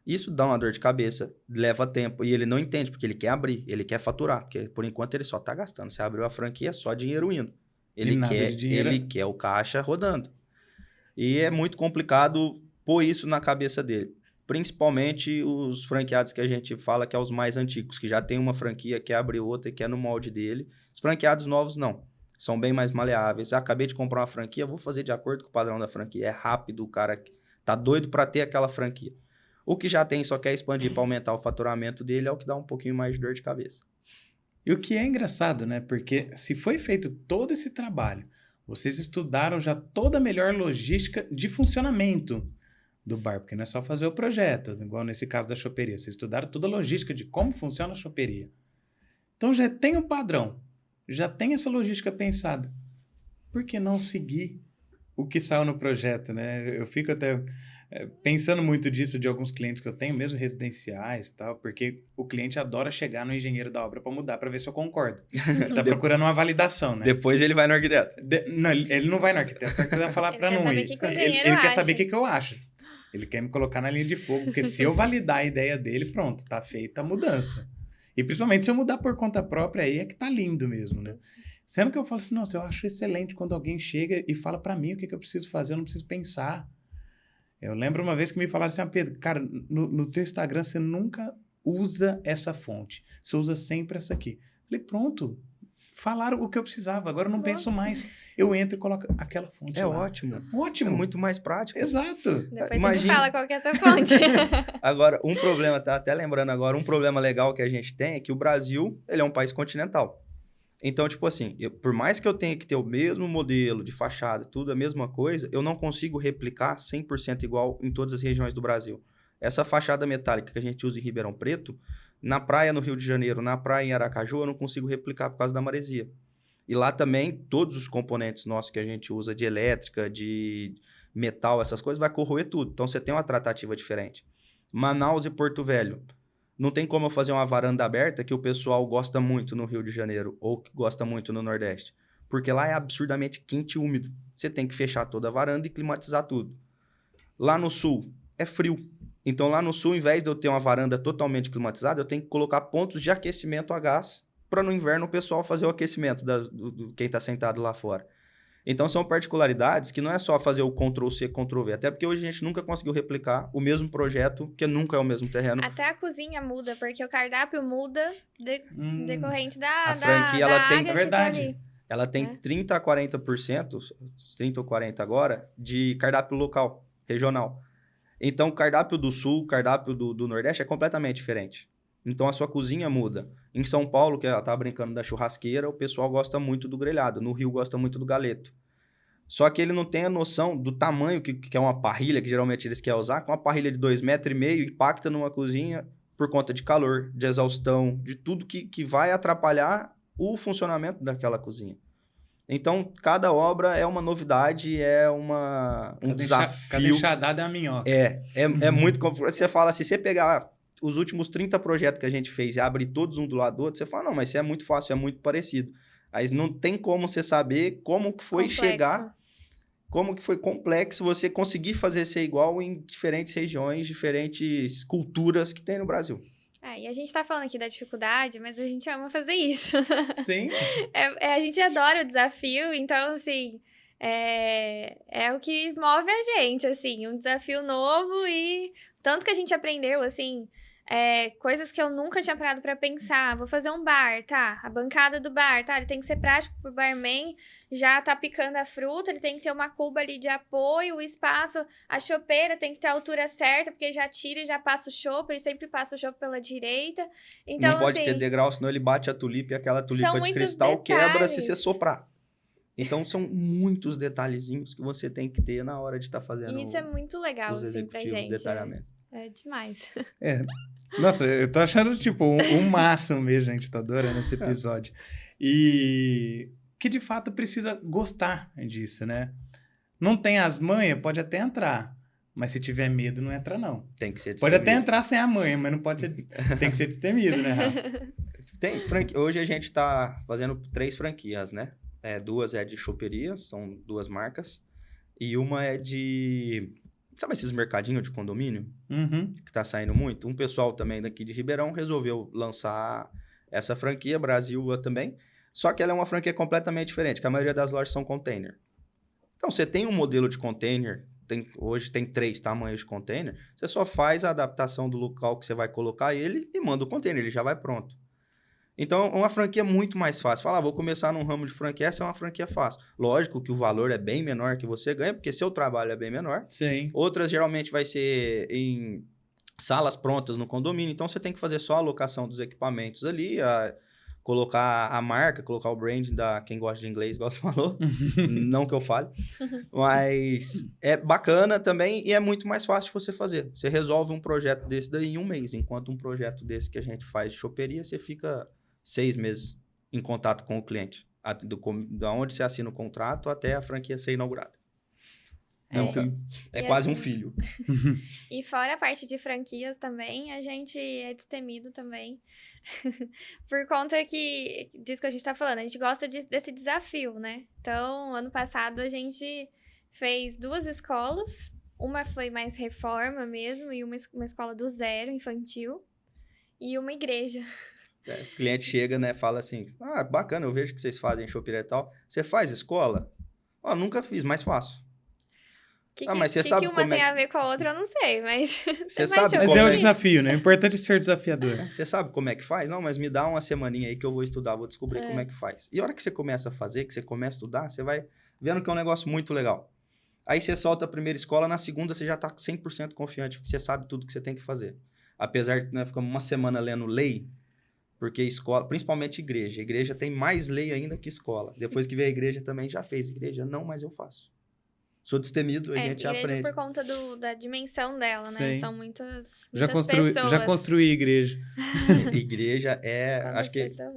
Isso dá uma dor de cabeça, leva tempo, e ele não entende, porque ele quer abrir, ele quer faturar, porque por enquanto ele só tá gastando. Você abriu a franquia, é só dinheiro indo. Ele quer o caixa rodando. E é muito complicado pôr isso na cabeça dele. Principalmente os franqueados que a gente fala que é os mais antigos, que já tem uma franquia, quer abrir outra e quer no molde dele. Os franqueados novos não, são bem mais maleáveis. Acabei de comprar uma franquia, vou fazer de acordo com o padrão da franquia. É rápido, o cara tá doido para ter aquela franquia. O que já tem só quer expandir para aumentar o faturamento dele é o que dá um pouquinho mais de dor de cabeça. E o que é engraçado, né? Porque se foi feito todo esse trabalho, vocês estudaram já toda a melhor logística de funcionamento do bar, porque não é só fazer o projeto, igual nesse caso da choperia. Vocês estudaram toda a logística de como funciona a choperia. Então já tem um padrão, já tem essa logística pensada. Por que não seguir o que saiu no projeto, né? Eu fico até pensando muito disso de alguns clientes que eu tenho, mesmo residenciais e tal, porque o cliente adora chegar no engenheiro da obra para mudar, para ver se eu concordo. Ele tá procurando uma validação, né? Depois ele vai no arquiteto. Não, ele não vai no arquiteto, o arquiteto vai falar para não ir. Ele quer saber o que eu acho. Ele quer me colocar na linha de fogo, porque se eu validar a ideia dele, pronto, tá feita a mudança. E principalmente se eu mudar por conta própria, aí é que tá lindo mesmo, né? Sendo que eu falo assim, nossa, eu acho excelente quando alguém chega e fala para mim o que eu preciso fazer, eu não preciso pensar. Eu lembro uma vez que me falaram assim, Pedro, cara, no teu Instagram você nunca usa essa fonte. Você usa sempre essa aqui. Falei, pronto. Falaram o que eu precisava. Agora eu não penso mais. Eu entro e coloco aquela fonte lá. Ótimo. Ótimo. É muito mais prático. Exato. Depois você me fala qual que é essa fonte. Agora, um problema, tá até lembrando agora, um problema legal que a gente tem é que o Brasil, ele é um país continental. Então, tipo assim, por mais que eu tenha que ter o mesmo modelo de fachada, tudo a mesma coisa, eu não consigo replicar 100% igual em todas as regiões do Brasil. Essa fachada metálica que a gente usa em Ribeirão Preto, na praia no Rio de Janeiro, na praia em Aracaju, eu não consigo replicar por causa da maresia. E lá também, todos os componentes nossos que a gente usa de elétrica, de metal, essas coisas, vai corroer tudo. Então, você tem uma tratativa diferente. Manaus e Porto Velho. Não tem como eu fazer uma varanda aberta que o pessoal gosta muito no Rio de Janeiro ou que gosta muito no Nordeste. Porque lá é absurdamente quente e úmido. Você tem que fechar toda a varanda e climatizar tudo. Lá no Sul, é frio. Então, lá no Sul, ao invés de eu ter uma varanda totalmente climatizada, eu tenho que colocar pontos de aquecimento a gás para no inverno o pessoal fazer o aquecimento do quem está sentado lá fora. Então, são particularidades que não é só fazer o Ctrl-C, Ctrl-V. Até porque hoje a gente nunca conseguiu replicar o mesmo projeto, porque nunca é o mesmo terreno. Até a cozinha muda, porque o cardápio muda decorrente a franquia, ela tem, área verdade. que tá ali. Ela tem 30% a 40%, 30% ou 40% agora, de cardápio local, regional. Então, o cardápio do Sul, o cardápio do Nordeste é completamente diferente. Então, a sua cozinha muda. Em São Paulo, que ela tá brincando da churrasqueira, o pessoal gosta muito do grelhado. No Rio, gosta muito do galeto. Só que ele não tem a noção do tamanho que é uma parrilha, que geralmente eles querem usar. Com uma parrilha de 2,5 metros, impacta numa cozinha por conta de calor, de exaustão, de tudo que vai atrapalhar o funcionamento daquela cozinha. Então, cada obra é uma novidade, é um desafio. Cada enxadada é uma minhoca. É muito complicado. Você fala assim, você pegar os últimos 30 projetos que a gente fez e abrir todos um do lado do outro, você fala, não, mas isso é muito fácil, é muito parecido. Aí não tem como você saber como que foi chegar, como que foi complexo você conseguir fazer ser igual em diferentes regiões, diferentes culturas que tem no Brasil. E a gente tá falando aqui da dificuldade, mas a gente ama fazer isso. Sim. A gente adora o desafio, então, assim, é o que move a gente, assim, um desafio novo e tanto que a gente aprendeu, assim, coisas que eu nunca tinha parado pra pensar. Vou fazer um bar, tá? A bancada do bar, tá? Ele tem que ser prático pro barman, já tá picando a fruta, ele tem que ter uma cuba ali de apoio, o espaço, a chopeira tem que ter a altura certa, porque ele já tira e já passa o chope, ele sempre passa o chope pela direita. Então, não pode assim, ter degrau, senão ele bate a tulipa e aquela tulipa de cristal quebra se você soprar. Então, são muitos detalhezinhos que você tem que ter na hora de estar fazendo isso é muito legal, os assim, pra executivos, gente. detalhamentos. É demais. Nossa, eu tô achando, tipo, um máximo mesmo, gente. Tô adorando esse episódio. E que, de fato, precisa gostar disso, né? Não tem as manhas, pode até entrar. Mas se tiver medo, não entra, não. Tem que ser Pode destemido. até entrar sem a manha, mas não pode ser... Tem que ser destemido, né, Rafa? Hoje a gente tá fazendo 3 franquias, né? 2 é de choperia, são 2 marcas. E uma é de... Sabe esses mercadinhos de condomínio? Uhum. Que tá saindo muito? Um pessoal também daqui de Ribeirão resolveu lançar essa franquia, Brasil também. Só que ela é uma franquia completamente diferente, que a maioria das lojas são container. Então, você tem um modelo de container, hoje tem 3 tamanhos de container, você só faz a adaptação do local que você vai colocar ele e manda o container, ele já vai pronto. Então, uma franquia é muito mais fácil. Fala, vou começar num ramo de franquia, essa é uma franquia fácil. Lógico que o valor é bem menor que você ganha, porque seu trabalho é bem menor. Sim. Outras, geralmente, vai ser em salas prontas no condomínio, então você tem que fazer só a alocação dos equipamentos ali, colocar a marca, colocar o branding da quem gosta de inglês, igual você falou. Não que eu fale. Mas é bacana também e é muito mais fácil de você fazer. Você resolve um projeto desse daí em 1 mês, enquanto um projeto desse que a gente faz de choperia, você fica 6 meses em contato com o cliente. Da onde você assina o contrato até a franquia ser inaugurada. Então, é quase um filho. E fora a parte de franquias também, a gente é destemido também. Por conta disso que a gente tá falando, a gente gosta desse desafio, né? Então, ano passado a gente fez 2 escolas. Uma foi mais reforma mesmo, e uma escola do zero, infantil. E uma igreja. O cliente chega, né, fala assim, bacana, eu vejo que vocês fazem choperia e tal. Você faz escola? Nunca fiz, mas faço. Mas você sabe que uma tem a ver com a outra, eu não sei, mas... Você sabe mas é o desafio, né? O importante é ser desafiador. Você sabe como é que faz? Não, mas me dá uma semaninha aí que eu vou estudar, vou descobrir como é que faz. E a hora que você começa a fazer, que você começa a estudar, você vai vendo que é um negócio muito legal. Aí você solta a primeira escola, na segunda você já tá 100% confiante, porque você sabe tudo que você tem que fazer. Apesar de nós ficamos uma semana lendo lei, porque escola, principalmente igreja tem mais lei ainda que escola. Depois que veio a igreja também, já fez igreja? Não, mas eu faço. Sou destemido, a gente aprende. Por conta da dimensão dela, né? Sim. São muitas pessoas. Já construí igreja. Igreja Quantas acho que... pessoas,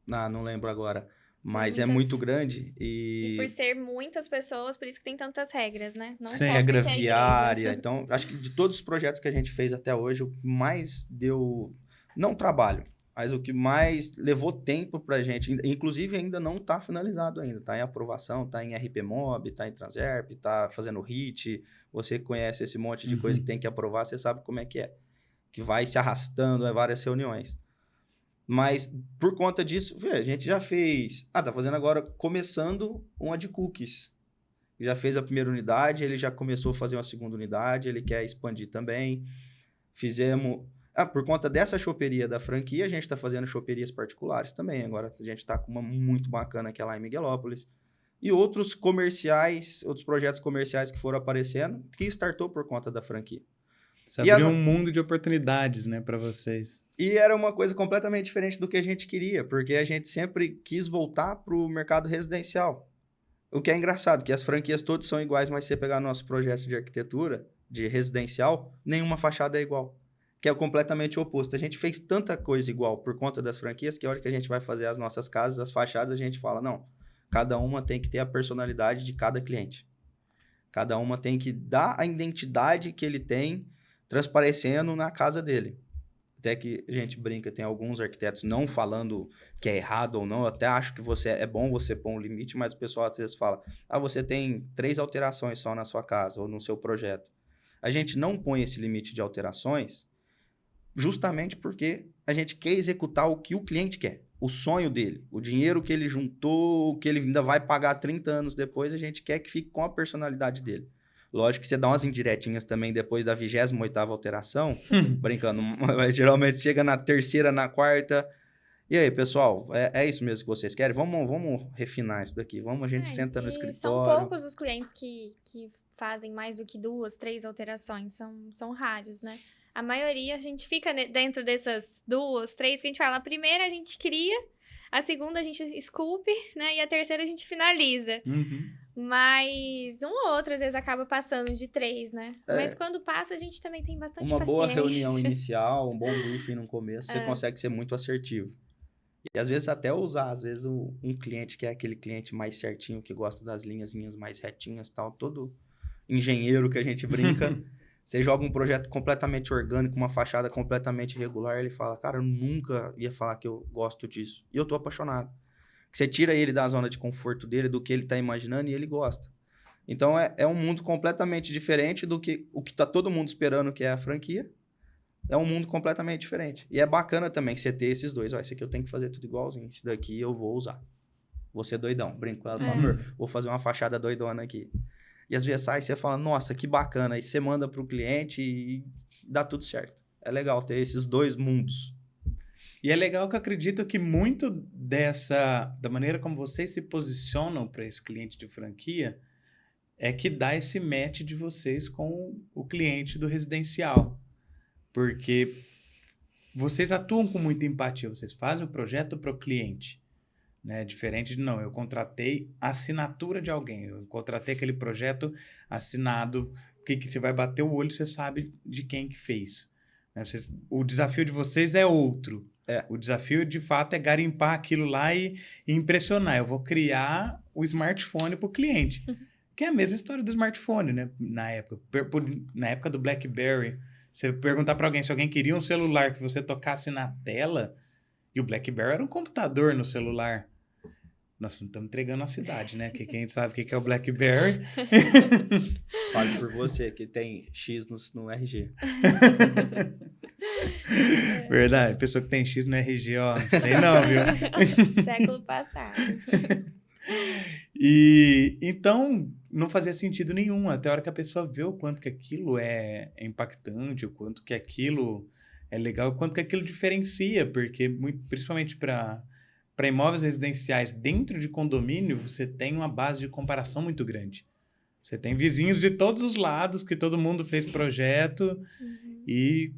não lembro agora. Mas é muito grande e por ser muitas pessoas, por isso que tem tantas regras, né? Não Sim. só regra viária. Então, acho que de todos os projetos que a gente fez até hoje, o que mais deu... Não trabalho, mas o que mais levou tempo pra gente, inclusive ainda não tá finalizado ainda, tá em aprovação, tá em RPMob, tá em Transerp, tá fazendo HIT, você conhece esse monte de coisa que tem que aprovar, você sabe como é, que vai se arrastando, várias reuniões. Mas, por conta disso, a gente já fez, tá fazendo agora, começando uma de cookies, já fez a primeira unidade, ele já começou a fazer uma segunda unidade, ele quer expandir também, fizemos... por conta dessa choperia da franquia, a gente está fazendo choperias particulares também. Agora a gente está com uma muito bacana que é lá em Miguelópolis. E outros projetos comerciais que foram aparecendo, que startou por conta da franquia. Você abriu um mundo de oportunidades, né, para vocês. E era uma coisa completamente diferente do que a gente queria, porque a gente sempre quis voltar para o mercado residencial. O que é engraçado, que as franquias todas são iguais, mas se você pegar nosso projeto de arquitetura, de residencial, nenhuma fachada é igual. Que é completamente o oposto. A gente fez tanta coisa igual por conta das franquias que a hora que a gente vai fazer as nossas casas, as fachadas, a gente fala, não, cada uma tem que ter a personalidade de cada cliente. Cada uma tem que dar a identidade que ele tem transparecendo na casa dele. Até que a gente brinca, tem alguns arquitetos não falando que é errado ou não, eu até acho que é bom você pôr um limite, mas o pessoal às vezes fala, você tem 3 alterações só na sua casa ou no seu projeto. A gente não põe esse limite de alterações justamente porque a gente quer executar o que o cliente quer, o sonho dele, o dinheiro que ele juntou, que ele ainda vai pagar 30 anos depois, a gente quer que fique com a personalidade dele. Lógico que você dá umas indiretinhas também depois da 28ª alteração, brincando, mas geralmente chega na 3ª, na 4ª. E aí, pessoal, é isso mesmo que vocês querem? Vamos refinar isso daqui, a gente senta no escritório. São poucos os clientes que fazem mais do que 2, 3 alterações, são raros, né? A maioria, a gente fica dentro dessas 2, 3, que a gente fala. A primeira a gente cria, a segunda a gente esculpe, né? E a terceira a gente finaliza. Mas um ou outro, às vezes, acaba passando de 3, né? É. Mas quando passa, a gente também tem bastante Uma boa paciência. reunião inicial, um bom briefing no começo, você consegue ser muito assertivo. E às vezes até usar, às vezes um cliente que é aquele cliente mais certinho, que gosta das linhazinhas mais retinhas e tal, todo engenheiro que a gente brinca, você joga um projeto completamente orgânico, uma fachada completamente irregular, ele fala, cara, eu nunca ia falar que eu gosto disso. E eu tô apaixonado. Você tira ele da zona de conforto dele, do que ele tá imaginando, e ele gosta. Então é um mundo completamente diferente do que o que tá todo mundo esperando, que é a franquia. É um mundo completamente diferente. E é bacana também você ter esses dois. Ó, esse aqui eu tenho que fazer tudo igualzinho. Esse daqui eu vou usar. Vou ser doidão. Brinco com ela, falo, amor, vou fazer uma fachada doidona aqui. E às vezes sai e você fala, nossa, que bacana. Aí você manda pro cliente e dá tudo certo. É legal ter esses dois mundos. E é legal que eu acredito que muito da maneira como vocês se posicionam para esse cliente de franquia é que dá esse match de vocês com o cliente do residencial. Porque vocês atuam com muita empatia, vocês fazem o projeto para o cliente, né? Diferente de, não, eu contratei a assinatura de alguém, eu contratei aquele projeto assinado, que você vai bater o olho, você sabe de quem que fez. Né? O desafio de vocês é outro. O desafio, de fato, é garimpar aquilo lá e impressionar. Eu vou criar o smartphone para o cliente. Que é a mesma história do smartphone, né? Na época do BlackBerry, você perguntar para alguém se alguém queria um celular que você tocasse na tela, e o BlackBerry era um computador no celular. Nós não estamos entregando a cidade, né? Que quem sabe o que é o BlackBerry. Fale por você, que tem X no RG. Verdade. Pessoa que tem X no RG, ó, não sei não, viu? Século passado. E então não fazia sentido nenhum, até a hora que a pessoa vê o quanto que aquilo é impactante, o quanto que aquilo é legal, o quanto que aquilo diferencia, porque principalmente para imóveis residenciais dentro de condomínio, você tem uma base de comparação muito grande. Você tem vizinhos de todos os lados, que todo mundo fez projeto, e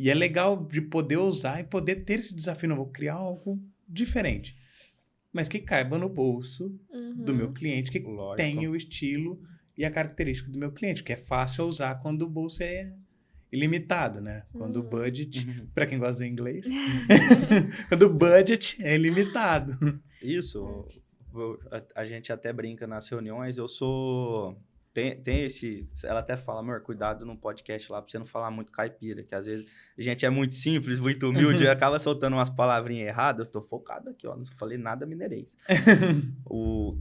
é legal de poder usar e poder ter esse desafio, não, vou criar algo diferente. Mas que caiba no bolso do meu cliente, que tenha o estilo e a característica do meu cliente, que é fácil usar quando o bolso é ilimitado, né? Quando o budget, para quem gosta do inglês, quando o budget é ilimitado. Isso, a gente até brinca nas reuniões, eu sou... Tem esse... Ela até fala, amor, cuidado no podcast lá pra você não falar muito caipira, que às vezes a gente é muito simples, muito humilde, e acaba soltando umas palavrinhas erradas. Eu tô focado aqui, ó, não falei nada mineirês.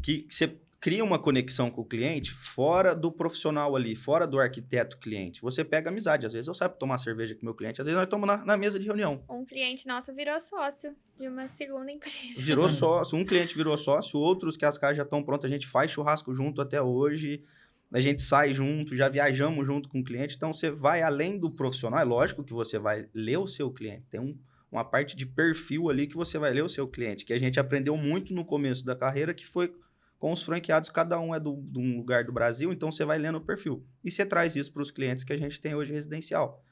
Que você cria uma conexão com o cliente fora do profissional ali, fora do arquiteto cliente. Você pega amizade, às vezes eu saio pra tomar cerveja com meu cliente, às vezes nós tomamos na mesa de reunião. Um cliente nosso virou sócio de uma segunda empresa. Virou sócio, um cliente virou sócio, outros que as casas já estão prontas, a gente faz churrasco junto até hoje. A gente sai junto, já viajamos junto com o cliente. Então, você vai além do profissional. É lógico que você vai ler o seu cliente. Tem uma parte de perfil ali que você vai ler o seu cliente, que a gente aprendeu muito no começo da carreira, que foi com os franqueados. Cada um é de um lugar do Brasil, então você vai lendo o perfil. E você traz isso para os clientes que a gente tem hoje residencial.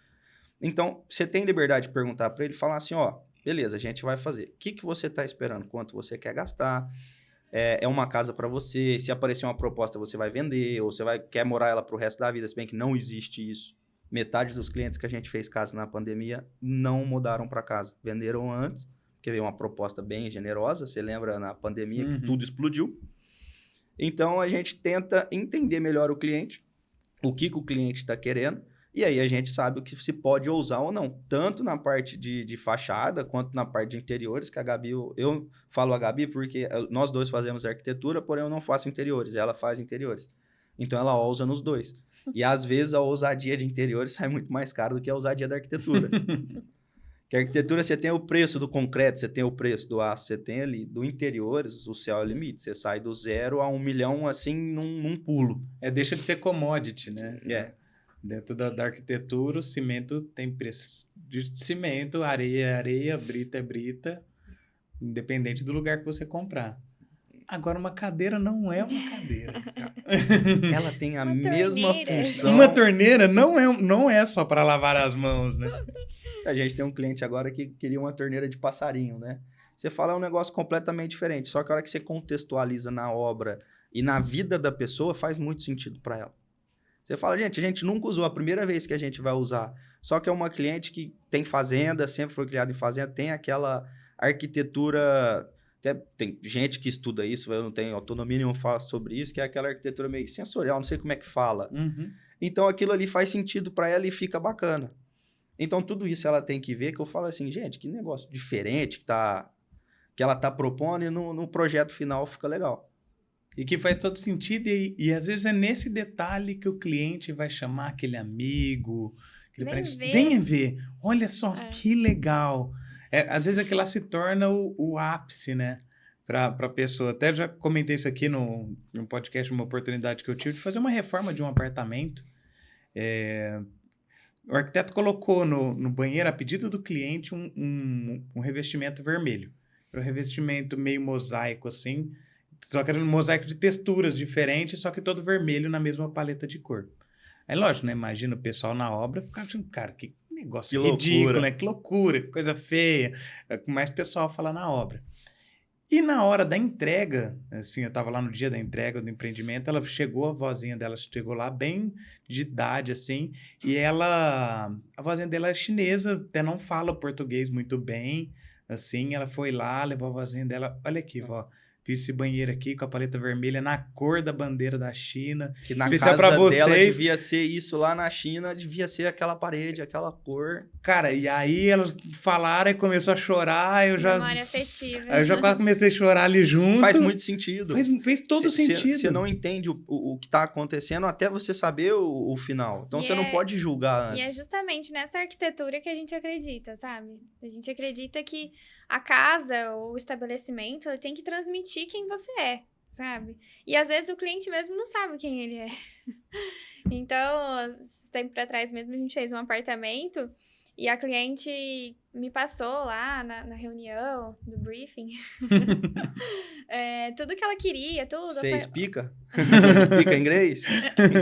Então, você tem liberdade de perguntar para ele, falar assim, ó, beleza, a gente vai fazer. O que você está esperando? Quanto você quer gastar? É uma casa para você, se aparecer uma proposta você vai vender, ou você quer morar ela pro resto da vida, se bem que não existe isso. Metade dos clientes que a gente fez casa na pandemia não mudaram para casa, venderam antes, porque veio uma proposta bem generosa, você lembra na pandemia que tudo explodiu. Então a gente tenta entender melhor o cliente, o que o cliente está querendo, e aí a gente sabe o que se pode ousar ou não, tanto na parte de fachada, quanto na parte de interiores, que a Gabi, eu falo a Gabi porque nós dois fazemos arquitetura, porém eu não faço interiores, ela faz interiores. Então ela ousa nos dois. E às vezes a ousadia de interiores sai muito mais caro do que a ousadia da arquitetura. Que a arquitetura você tem o preço do concreto, você tem o preço do aço, você tem ali do interiores, o céu é o limite. Você sai do 0 a 1 milhão assim num pulo. Deixa de ser commodity, né? Dentro da arquitetura, o cimento tem preço de cimento, areia é areia, brita é brita, independente do lugar que você comprar. Agora, uma cadeira não é uma cadeira. Ela tem a Uma mesma torneira. função. Uma torneira não é só para lavar as mãos, né? A gente tem um cliente agora que queria uma torneira de passarinho, né? Você fala, é um negócio completamente diferente. Só que a hora que você contextualiza na obra e na vida da pessoa faz muito sentido para ela. Você fala, gente, a gente nunca usou, a primeira vez que a gente vai usar. Só que é uma cliente que tem fazenda, sempre foi criada em fazenda, tem aquela arquitetura... Até tem gente que estuda isso, eu não tenho autonomia nenhuma para falar sobre isso, que é aquela arquitetura meio sensorial, não sei como é que fala. Então, aquilo ali faz sentido para ela e fica bacana. Então, tudo isso ela tem que ver, que eu falo assim, gente, que negócio diferente que ela tá propondo e no projeto final fica legal. E que faz todo sentido, e às vezes é nesse detalhe que o cliente vai chamar aquele amigo, aquele parente, venha ver, olha só que legal. Às vezes aquilo lá se torna o ápice, né, para a pessoa. Até já comentei isso aqui no podcast, uma oportunidade que eu tive de fazer uma reforma de um apartamento. O arquiteto colocou no banheiro, a pedido do cliente, um revestimento vermelho. Era um revestimento meio mosaico, assim, só que era um mosaico de texturas diferentes, só que todo vermelho na mesma paleta de cor. Aí, lógico, né? Imagina o pessoal na obra ficava achando, cara, que negócio que ridículo, loucura. né? Que loucura, que coisa feia. É o que mais pessoal fala na obra. E na hora da entrega, assim, eu tava lá no dia da entrega do empreendimento, ela chegou, a vozinha dela chegou lá bem de idade, assim, e a vozinha dela é chinesa, até não fala português muito bem, assim, ela foi lá, levou a vozinha dela, olha aqui, vó, fiz esse banheiro aqui com a paleta vermelha na cor da bandeira da China. Que na especial casa pra vocês. dela devia ser isso, lá na China devia ser aquela parede, aquela cor. Cara, e aí elas falaram e começou a chorar, Memória afetiva. Aí eu já quase comecei a chorar ali junto. Faz muito sentido. Fez todo sentido. Você não entende o que está acontecendo até você saber o final. Então, você não pode julgar antes. E é justamente nessa arquitetura que a gente acredita, sabe? A gente acredita que a casa ou o estabelecimento tem que transmitir quem você é, sabe? E às vezes o cliente mesmo não sabe quem ele é. Então, tempo pra trás mesmo, a gente fez um apartamento e a cliente me passou lá na reunião do briefing tudo que ela queria, tudo. Você explica? Explica inglês?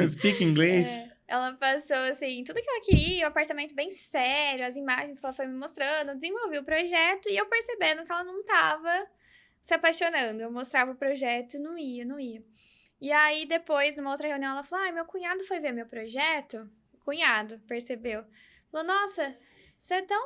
Speak inglês. Ela passou, assim, tudo que ela queria, o apartamento bem sério, as imagens que ela foi me mostrando, eu desenvolvi o projeto e eu percebendo que ela não tava se apaixonando. Eu mostrava o projeto e não ia. E aí, depois, numa outra reunião, ela falou, meu cunhado foi ver meu projeto. O cunhado percebeu. Falou, nossa, você é tão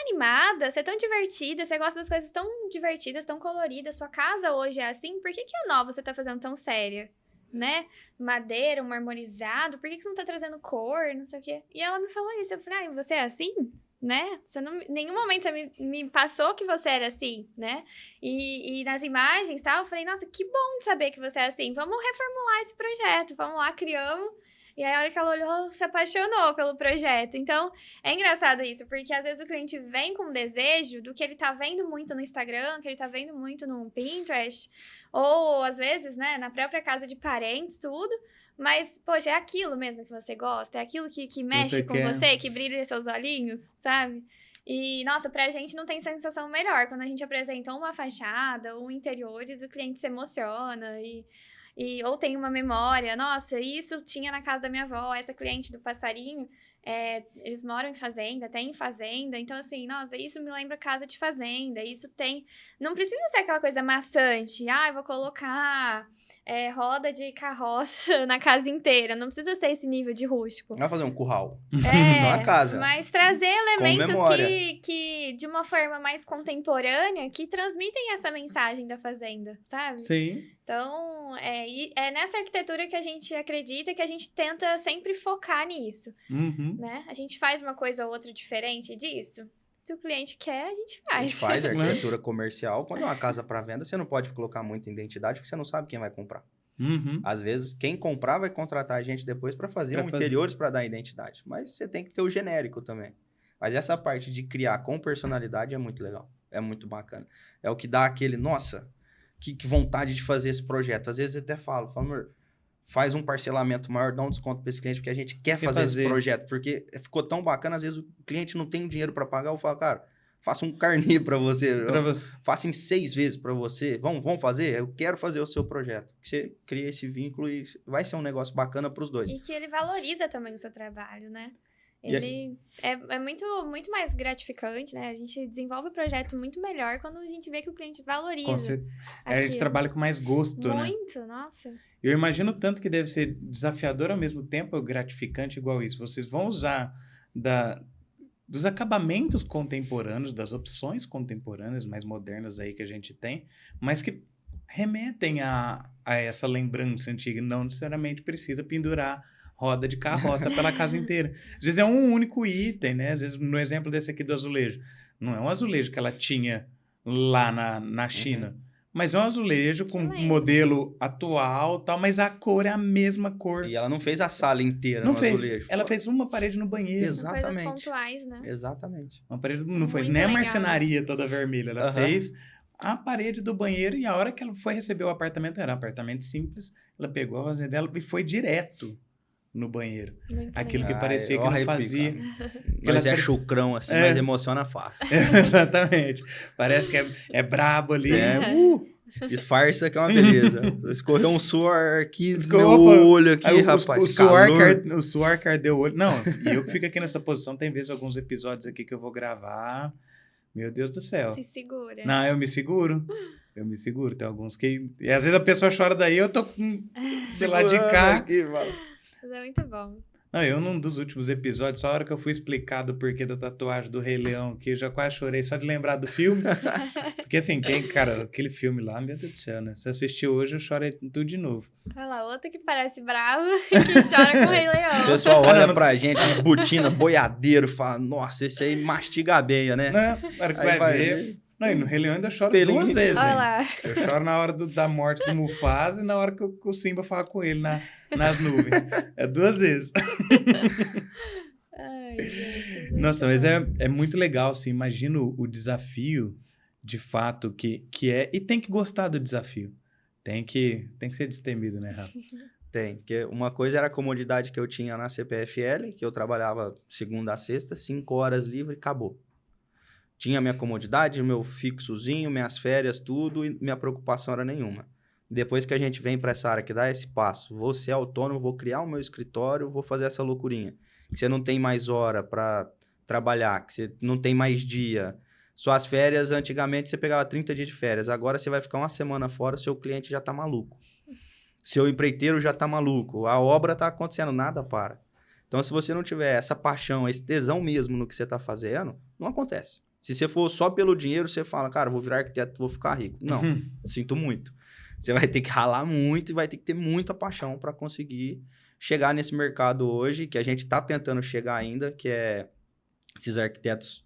animada, você é tão divertida, você gosta das coisas tão divertidas, tão coloridas, sua casa hoje é assim, por que a nova você tá fazendo tão séria? Né? Madeira, marmorizado, por que você não tá trazendo cor, não sei o quê? E ela me falou isso, eu falei, você é assim? Né? Você não, em nenhum momento você me passou que você era assim, né? E nas imagens, tal, eu falei, nossa, que bom de saber que você é assim, vamos reformular esse projeto, vamos lá, criamos. E aí, a hora que ela olhou, se apaixonou pelo projeto. Então, é engraçado isso, porque às vezes o cliente vem com um desejo do que ele tá vendo muito no Instagram, que ele tá vendo muito no Pinterest, ou às vezes, né, na própria casa de parentes, tudo. Mas, poxa, é aquilo mesmo que você gosta, é aquilo que mexe com você, que brilha seus olhinhos, sabe? E, nossa, pra gente não tem sensação melhor. Quando a gente apresenta uma fachada ou interiores, o cliente se emociona ou tem uma memória, nossa, isso tinha na casa da minha avó, essa cliente do passarinho, eles moram em fazenda, tem fazenda, então assim, nossa, isso me lembra casa de fazenda, isso tem... Não precisa ser aquela coisa maçante, eu vou colocar roda de carroça na casa inteira, não precisa ser esse nível de rústico. Não vai fazer um curral, não é casa. Mas trazer elementos que, de uma forma mais contemporânea, que transmitem essa mensagem da fazenda, sabe? Sim. Então, é nessa arquitetura que a gente acredita, que a gente tenta sempre focar nisso, né? A gente faz uma coisa ou outra diferente disso. Se o cliente quer, a gente faz. A gente faz arquitetura comercial. Quando é uma casa para venda, você não pode colocar muita identidade, porque você não sabe quem vai comprar. Às vezes, quem comprar vai contratar a gente depois para fazer interiores para dar identidade. Mas você tem que ter o genérico também. Mas essa parte de criar com personalidade é muito legal. É muito bacana. É o que dá aquele, nossa... Que vontade de fazer esse projeto. Às vezes eu até falo, amor, faz um parcelamento maior, dá um desconto para esse cliente, porque a gente quer fazer esse projeto. Porque ficou tão bacana, às vezes o cliente não tem dinheiro para pagar, eu falo, cara, faça um carnê para você. Faça em 6 vezes para você. Vamos fazer? Eu quero fazer o seu projeto. Você cria esse vínculo e vai ser um negócio bacana para os dois. E que ele valoriza também o seu trabalho, né? Ele é muito, muito mais gratificante, né? A gente desenvolve o projeto muito melhor quando a gente vê que o cliente valoriza. A gente trabalha com mais gosto, né? Muito, nossa. Eu imagino tanto que deve ser desafiador ao mesmo tempo gratificante igual isso. Vocês vão usar dos acabamentos contemporâneos, das opções contemporâneas mais modernas aí que a gente tem, mas que remetem a essa lembrança antiga. Não necessariamente precisa pendurar roda de carroça pela casa inteira. Às vezes é um único item, né? Às vezes, no exemplo desse aqui do azulejo, não é um azulejo que ela tinha lá na China, mas é um azulejo com um modelo atual, tal, mas a cor é a mesma cor. E ela não fez a sala inteira Não no fez. azulejo. Ela fez uma parede no banheiro. Exatamente. Coisas pontuais, né? Exatamente. Uma parede, não foi Muito nem a legal. marcenaria toda vermelha. Ela fez a parede do banheiro e a hora que ela foi receber o apartamento, era um apartamento simples, ela pegou a vasilha dela e foi direto no banheiro. Muito Aquilo que Ai, parecia eu que não arrepio, fazia. Mas ela- é chucrão assim, É. mas emociona fácil. Exatamente. Parece que é brabo ali. Disfarça que é uma beleza. Escorreu um suor aqui no meu Opa, olho aqui, aí rapaz. O suor, calor. o suor que ardeu o olho. Não, e eu que fico aqui nessa posição, tem vezes alguns episódios aqui que eu vou gravar. Meu Deus do céu. Se segura. Não, eu me seguro. Eu me seguro. Tem alguns que... E às vezes a pessoa chora daí, eu tô sei lá de cá. Aqui, mano. Mas é muito bom. Não, eu num dos últimos episódios, só a hora que eu fui explicado o porquê da tatuagem do Rei Leão, que eu já quase chorei só de lembrar do filme. Porque assim, cara, aquele filme lá, meu Deus do céu, né? Se assistiu hoje, eu chorei tudo de novo. Olha lá, outro que parece bravo que chora com o Rei O Leão. pessoal olha não. pra gente, botina, boiadeiro, fala, nossa, esse aí mastiga a beia, né? Né? Na hora que Aí vai ver... Não, e no Rei Leão eu ainda choro Pelinho. duas vezes, Olha hein? lá. Eu choro na hora da morte do Mufasa e na hora que o Simba fala com ele nas nuvens. É duas vezes. Ai, gente. Nossa, mas é muito legal, assim, imagino o desafio, de fato, que é... E tem que gostar do desafio. Tem que ser destemido, né, Rafa? Tem, porque uma coisa era a comodidade que eu tinha na CPFL, que eu trabalhava segunda a sexta, 5 horas livre, acabou. Tinha minha comodidade, meu fixozinho, minhas férias, tudo, e minha preocupação era nenhuma. Depois que a gente vem para essa área que dá esse passo, vou ser autônomo, vou criar o meu escritório, vou fazer essa loucurinha. Que você não tem mais hora para trabalhar, que você não tem mais dia. Suas férias, antigamente você pegava 30 dias de férias, agora você vai ficar uma semana fora, seu cliente já tá maluco. Seu empreiteiro já tá maluco, a obra tá acontecendo, nada para. Então, se você não tiver essa paixão, esse tesão mesmo no que você tá fazendo, não acontece. Se você for só pelo dinheiro, você fala, cara, vou virar arquiteto, vou ficar rico. Não, sinto muito. Você vai ter que ralar muito e vai ter que ter muita paixão para conseguir chegar nesse mercado hoje, que a gente tá tentando chegar ainda, que é esses arquitetos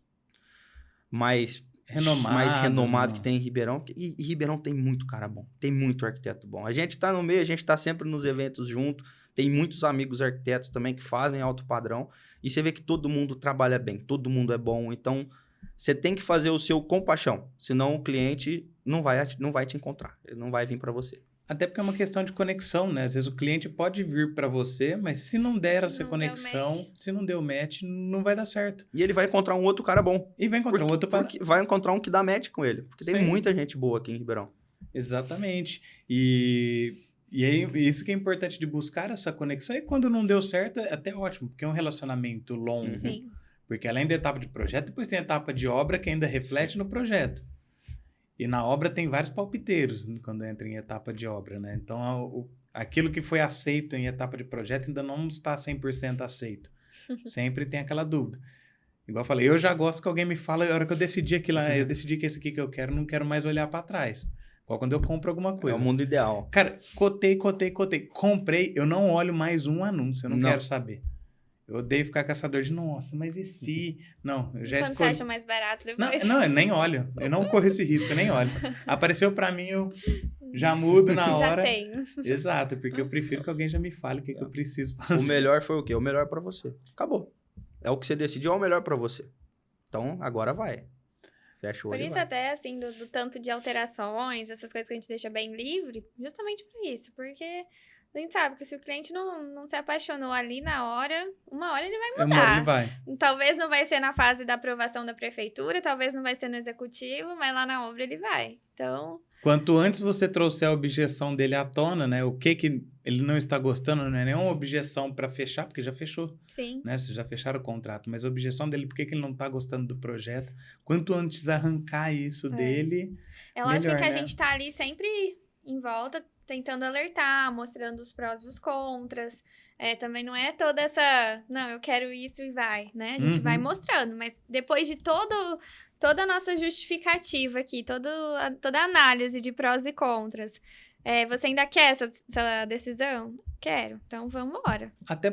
mais renomados né? que tem em Ribeirão. E Ribeirão tem muito cara bom, tem muito arquiteto bom. A gente tá no meio, a gente tá sempre nos eventos junto, tem muitos amigos arquitetos também que fazem alto padrão, e você vê que todo mundo trabalha bem, todo mundo é bom, então você tem que fazer o seu com paixão, senão o cliente não vai te encontrar, ele não vai vir para você. Até porque é uma questão de conexão, né? Às vezes o cliente pode vir para você, mas se não der essa Não deu conexão, match. se não deu match, não vai dar certo. E ele vai encontrar um outro cara bom. E vai encontrar um outro Porque vai encontrar um que dá match com ele. Porque tem Sim. muita gente boa aqui em Ribeirão. Exatamente. E aí, isso que é importante de buscar essa conexão. E quando não deu certo, é até ótimo, porque é um relacionamento longo. Sim. Porque além da etapa de projeto, depois tem a etapa de obra que ainda reflete no projeto. E na obra tem vários palpiteiros quando entra em etapa de obra, né? Então, aquilo que foi aceito em etapa de projeto ainda não está 100% aceito. Sempre tem aquela dúvida. Igual eu falei, eu já gosto que alguém me fala, a hora que eu decidi aquilo, eu decidi que é esse aqui que eu quero, não quero mais olhar para trás. Igual quando eu compro alguma coisa. É o mundo ideal. Cara, cotei. Comprei, eu não olho mais um anúncio, eu não quero saber. Eu odeio ficar caçador de, nossa, mas e se... Não, eu já Quando você escolhi. acha mais barato depois. Não, eu nem olho. Eu não corro esse risco, eu nem olho. Apareceu pra mim, eu já mudo na Já hora. tenho. Exato, porque eu prefiro que alguém já me fale o que eu preciso O fazer. melhor foi o quê? O melhor pra você. Acabou. É o que você decidiu, é o melhor pra você. Então, agora vai. Fecha o Por olho e isso vai. até, assim, do tanto de alterações, essas coisas que a gente deixa bem livre, justamente por isso. Porque a gente sabe que se o cliente não se apaixonou ali na hora, uma hora ele vai Uma hora mudar. ele vai. Talvez não vai ser na fase da aprovação da prefeitura, talvez não vai ser no executivo, mas lá na obra ele vai. Então, Quanto antes você trouxer a objeção dele à tona, né? O que ele não está gostando, não é nenhuma objeção para fechar, porque já fechou, Sim. né? Vocês já fecharam o contrato, mas a objeção dele, por que ele não está gostando do projeto? Quanto antes arrancar isso dele, É lógico melhor, que a né? gente tá ali sempre em volta, tentando alertar, mostrando os prós e os contras. Também não é toda essa, não, eu quero isso e vai, né? A gente vai mostrando, mas depois de toda a nossa justificativa aqui, toda a análise de prós e contras, você ainda quer essa decisão? Quero, então vamos embora. Até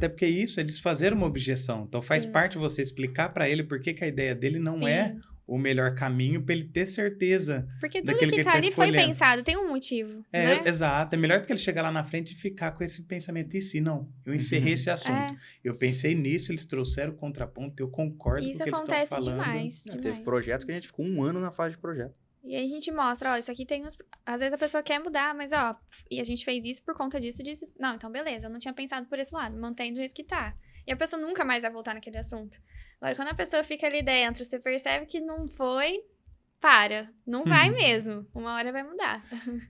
porque isso é desfazer uma objeção. Então faz Sim. parte você explicar para ele por que a ideia dele não é Sim. o melhor caminho para ele ter certeza. Porque tudo daquilo que que tá ele tá ali foi escolhendo. pensado, tem um motivo, né? Exato. É melhor do que ele chegar lá na frente e ficar com esse pensamento. E se não? Eu encerrei esse assunto. Eu pensei nisso, eles trouxeram o contraponto, eu concordo com o Isso que eles estão acontece falando. demais, Teve demais. projetos que a gente ficou 1 ano na fase de projeto. E aí a gente mostra, ó, isso aqui tem uns... Às vezes a pessoa quer mudar, mas ó, e a gente fez isso por conta disso, disso. Não, então beleza, eu não tinha pensado por esse lado, mantém do jeito que tá. E a pessoa nunca mais vai voltar naquele assunto. Agora, quando a pessoa fica ali dentro, você percebe que não foi, não vai mesmo. Uma hora vai mudar.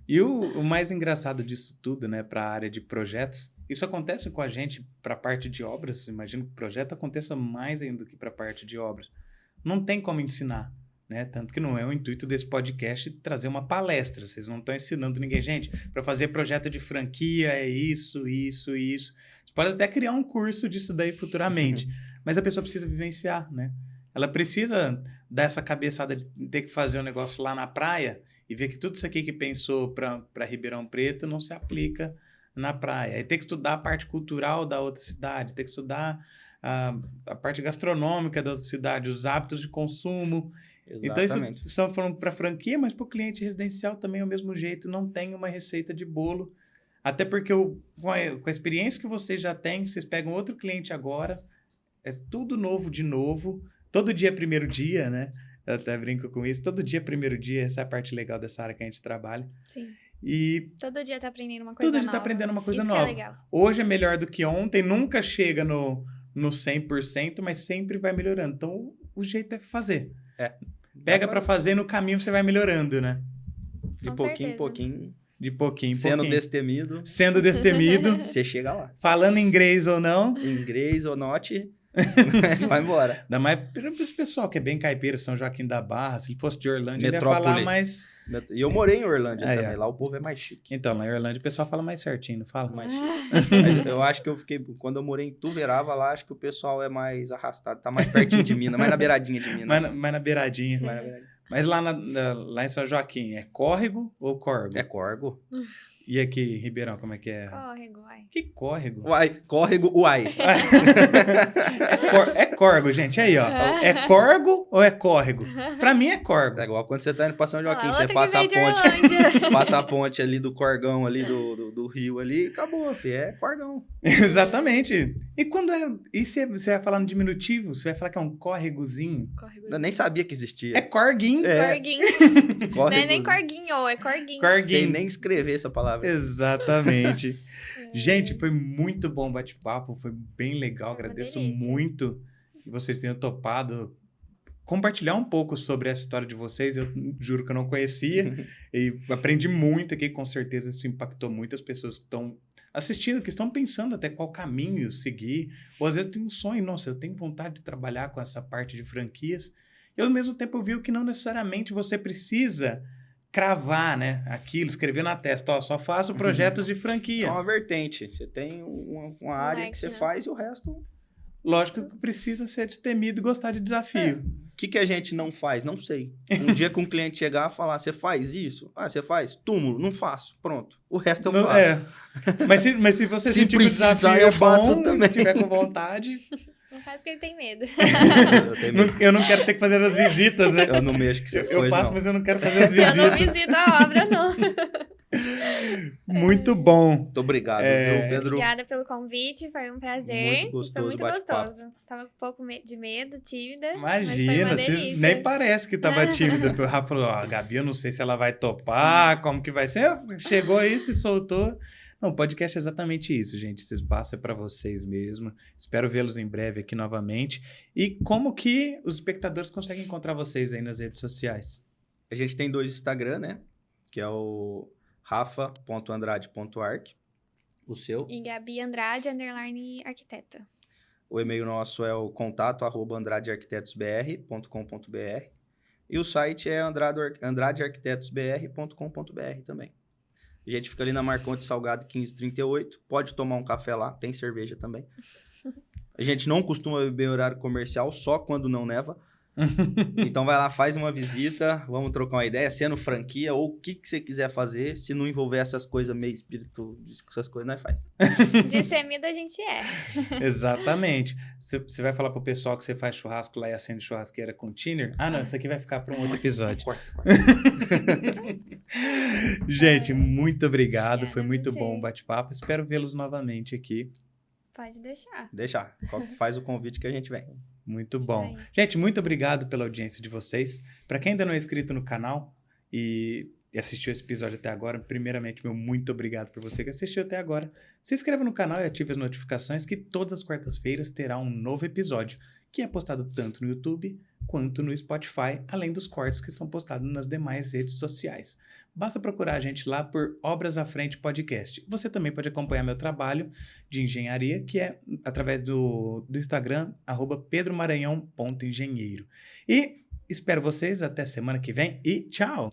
E o mais engraçado disso tudo, né, para a área de projetos, isso acontece com a gente para a parte de obras. Imagino que o projeto aconteça mais ainda do que para a parte de obras. Não tem como ensinar, né? Tanto que não é o intuito desse podcast trazer uma palestra. Vocês não estão ensinando ninguém. Gente, para fazer projeto de franquia é isso. Você pode até criar um curso disso daí futuramente, mas a pessoa precisa vivenciar, né? Ela precisa dar essa cabeçada de ter que fazer um negócio lá na praia e ver que tudo isso aqui que pensou para Ribeirão Preto não se aplica na praia. Aí tem que estudar a parte cultural da outra cidade, tem que estudar a parte gastronômica da outra cidade, os hábitos de consumo. Então, isso estamos falando para franquia, mas para o cliente residencial também é o mesmo jeito, não tem uma receita de bolo. Até porque com a experiência que vocês já têm, vocês pegam outro cliente agora, é tudo novo de novo, todo dia é primeiro dia, né? Eu até brinco com isso, todo dia é primeiro dia, essa é a parte legal dessa área que a gente trabalha. Sim. E todo dia tá aprendendo uma coisa nova. Todo dia tá aprendendo uma coisa Isso nova. Que é legal. Hoje é melhor do que ontem, nunca chega no 100%, mas sempre vai melhorando. Então, o jeito é fazer. Pega para fazer, no caminho você vai melhorando, né? De pouquinho em pouquinho. De pouquinho em Sendo pouquinho. destemido. Sendo destemido. Você chega lá. Falando inglês ou não. Inglês ou not, você vai embora. Ainda mais para esse pessoal que é bem caipira, São Joaquim da Barra. Se ele fosse de Orlândia, ele ia Metrópole. falar mais... E eu morei em Orlândia Aí, também. ó. Lá o povo é mais chique. Então, lá em Orlândia o pessoal fala mais certinho, não fala? Mais chique. Mas eu acho que eu fiquei... Quando eu morei em Tuverava, lá acho que o pessoal é mais arrastado. Tá mais pertinho de Minas, mais na beiradinha de Minas. Mais na beiradinha. Mais na beiradinha. Mas lá em São Joaquim, é córrego ou corgo? É córrego. E aqui em Ribeirão, como é que é? Córrego, uai. Que córrego? Uai, córrego, uai. É corgo, gente. Aí, ó. É corgo ou é córrego? Pra mim é corgo. É igual quando você tá indo pra São Joaquim, Olha lá, você outro passa a que veio de ponte. Orlândia. Passa a ponte ali do Corgão, ali do rio ali, e acabou, filho. É Corgão. Exatamente. E quando é... E se você vai falar no diminutivo? Você vai falar que é um córregozinho? Córrego. Eu nem sabia que existia. É corguinho. Corguinho. Não é nem Córrego. corguinho, é corguinho. Sem Corguinho. nem escrever essa palavra. Exatamente. Gente, foi muito bom o bate-papo, foi bem legal, Foi uma agradeço delícia. muito que vocês tenham topado compartilhar um pouco sobre essa história de vocês. Eu juro que eu não conhecia e aprendi muito aqui, com certeza isso impactou muitas pessoas que estão assistindo, que estão pensando até qual caminho seguir, ou às vezes tem um sonho, nossa, eu tenho vontade de trabalhar com essa parte de franquias, e ao mesmo tempo eu vi que não necessariamente você precisa cravar, né, aquilo, escrever na testa, ó, só faço projetos de franquia. É uma vertente. Você tem uma área que você leque, né? faz e o resto... Lógico que precisa ser destemido e gostar de desafio. O que a gente não faz? Não sei. Um dia que um cliente chegar e falar, você faz isso? Ah, você faz? Túmulo? Não faço. Pronto. O resto eu Não- faço. é. Mas se você Se sentir que o precisar, desafio eu é faço bom, também. tiver com vontade, Não faz porque ele tem medo. Eu, tenho medo. eu não quero ter que fazer as visitas, né? Eu não mexo com essas Eu coisas, faço, não. mas eu não quero fazer as Eu não visitas. visito a obra, não. Muito bom. Muito obrigado, viu, Pedro? Obrigada pelo convite, foi um prazer. Muito gostoso Foi muito o bate-papo. gostoso. Tava com um pouco de medo, tímida. mas foi uma Imagina, você delícia. nem parece que tava tímida. O Rafa falou, ó, Gabi, eu não sei se ela vai topar, como que vai ser. Chegou aí, se soltou. Não, o podcast é exatamente isso, gente. Esse espaço é para vocês mesmo. Espero vê-los em breve aqui novamente. E como que os espectadores conseguem encontrar vocês aí nas redes sociais? A gente tem 2 Instagram, né? que é o rafa.andrade.arc. O seu. E Gabi Andrade, _arquiteta. O e-mail nosso é o contato@andradearquitetosbr.com.br. E o site é andradearquitetosbr.com.br também. A gente fica ali na Marcondes Salgado 1538. Pode tomar um café lá, tem cerveja também. A gente não costuma beber em horário comercial, só quando não neva. Então vai lá, faz uma visita, vamos trocar uma ideia, sendo franquia ou o que você quiser fazer. Se não envolver essas coisas meio espírito, essas coisas, nós faz. Destemido a gente é. Exatamente. Você vai falar pro pessoal que você faz churrasco lá e acende churrasqueira com thinner? Ah, não, isso aqui vai ficar para um outro episódio. Gente, muito obrigado. Foi muito bom o bate-papo. Espero vê-los novamente aqui. Pode deixar. Deixa. Faz o convite que a gente vem. Muito bom. Gente, muito obrigado pela audiência de vocês. Para quem ainda não é inscrito no canal e assistiu esse episódio até agora, primeiramente, meu muito obrigado por você que assistiu até agora. Se inscreva no canal e ative as notificações que todas as quartas-feiras terá um novo episódio, que é postado tanto no YouTube quanto no Spotify, além dos cortes que são postados nas demais redes sociais. Basta procurar a gente lá por Obras à Frente Podcast. Você também pode acompanhar meu trabalho de engenharia, que é através do Instagram, @pedromaranhão.engenheiro. E espero vocês até semana que vem e tchau!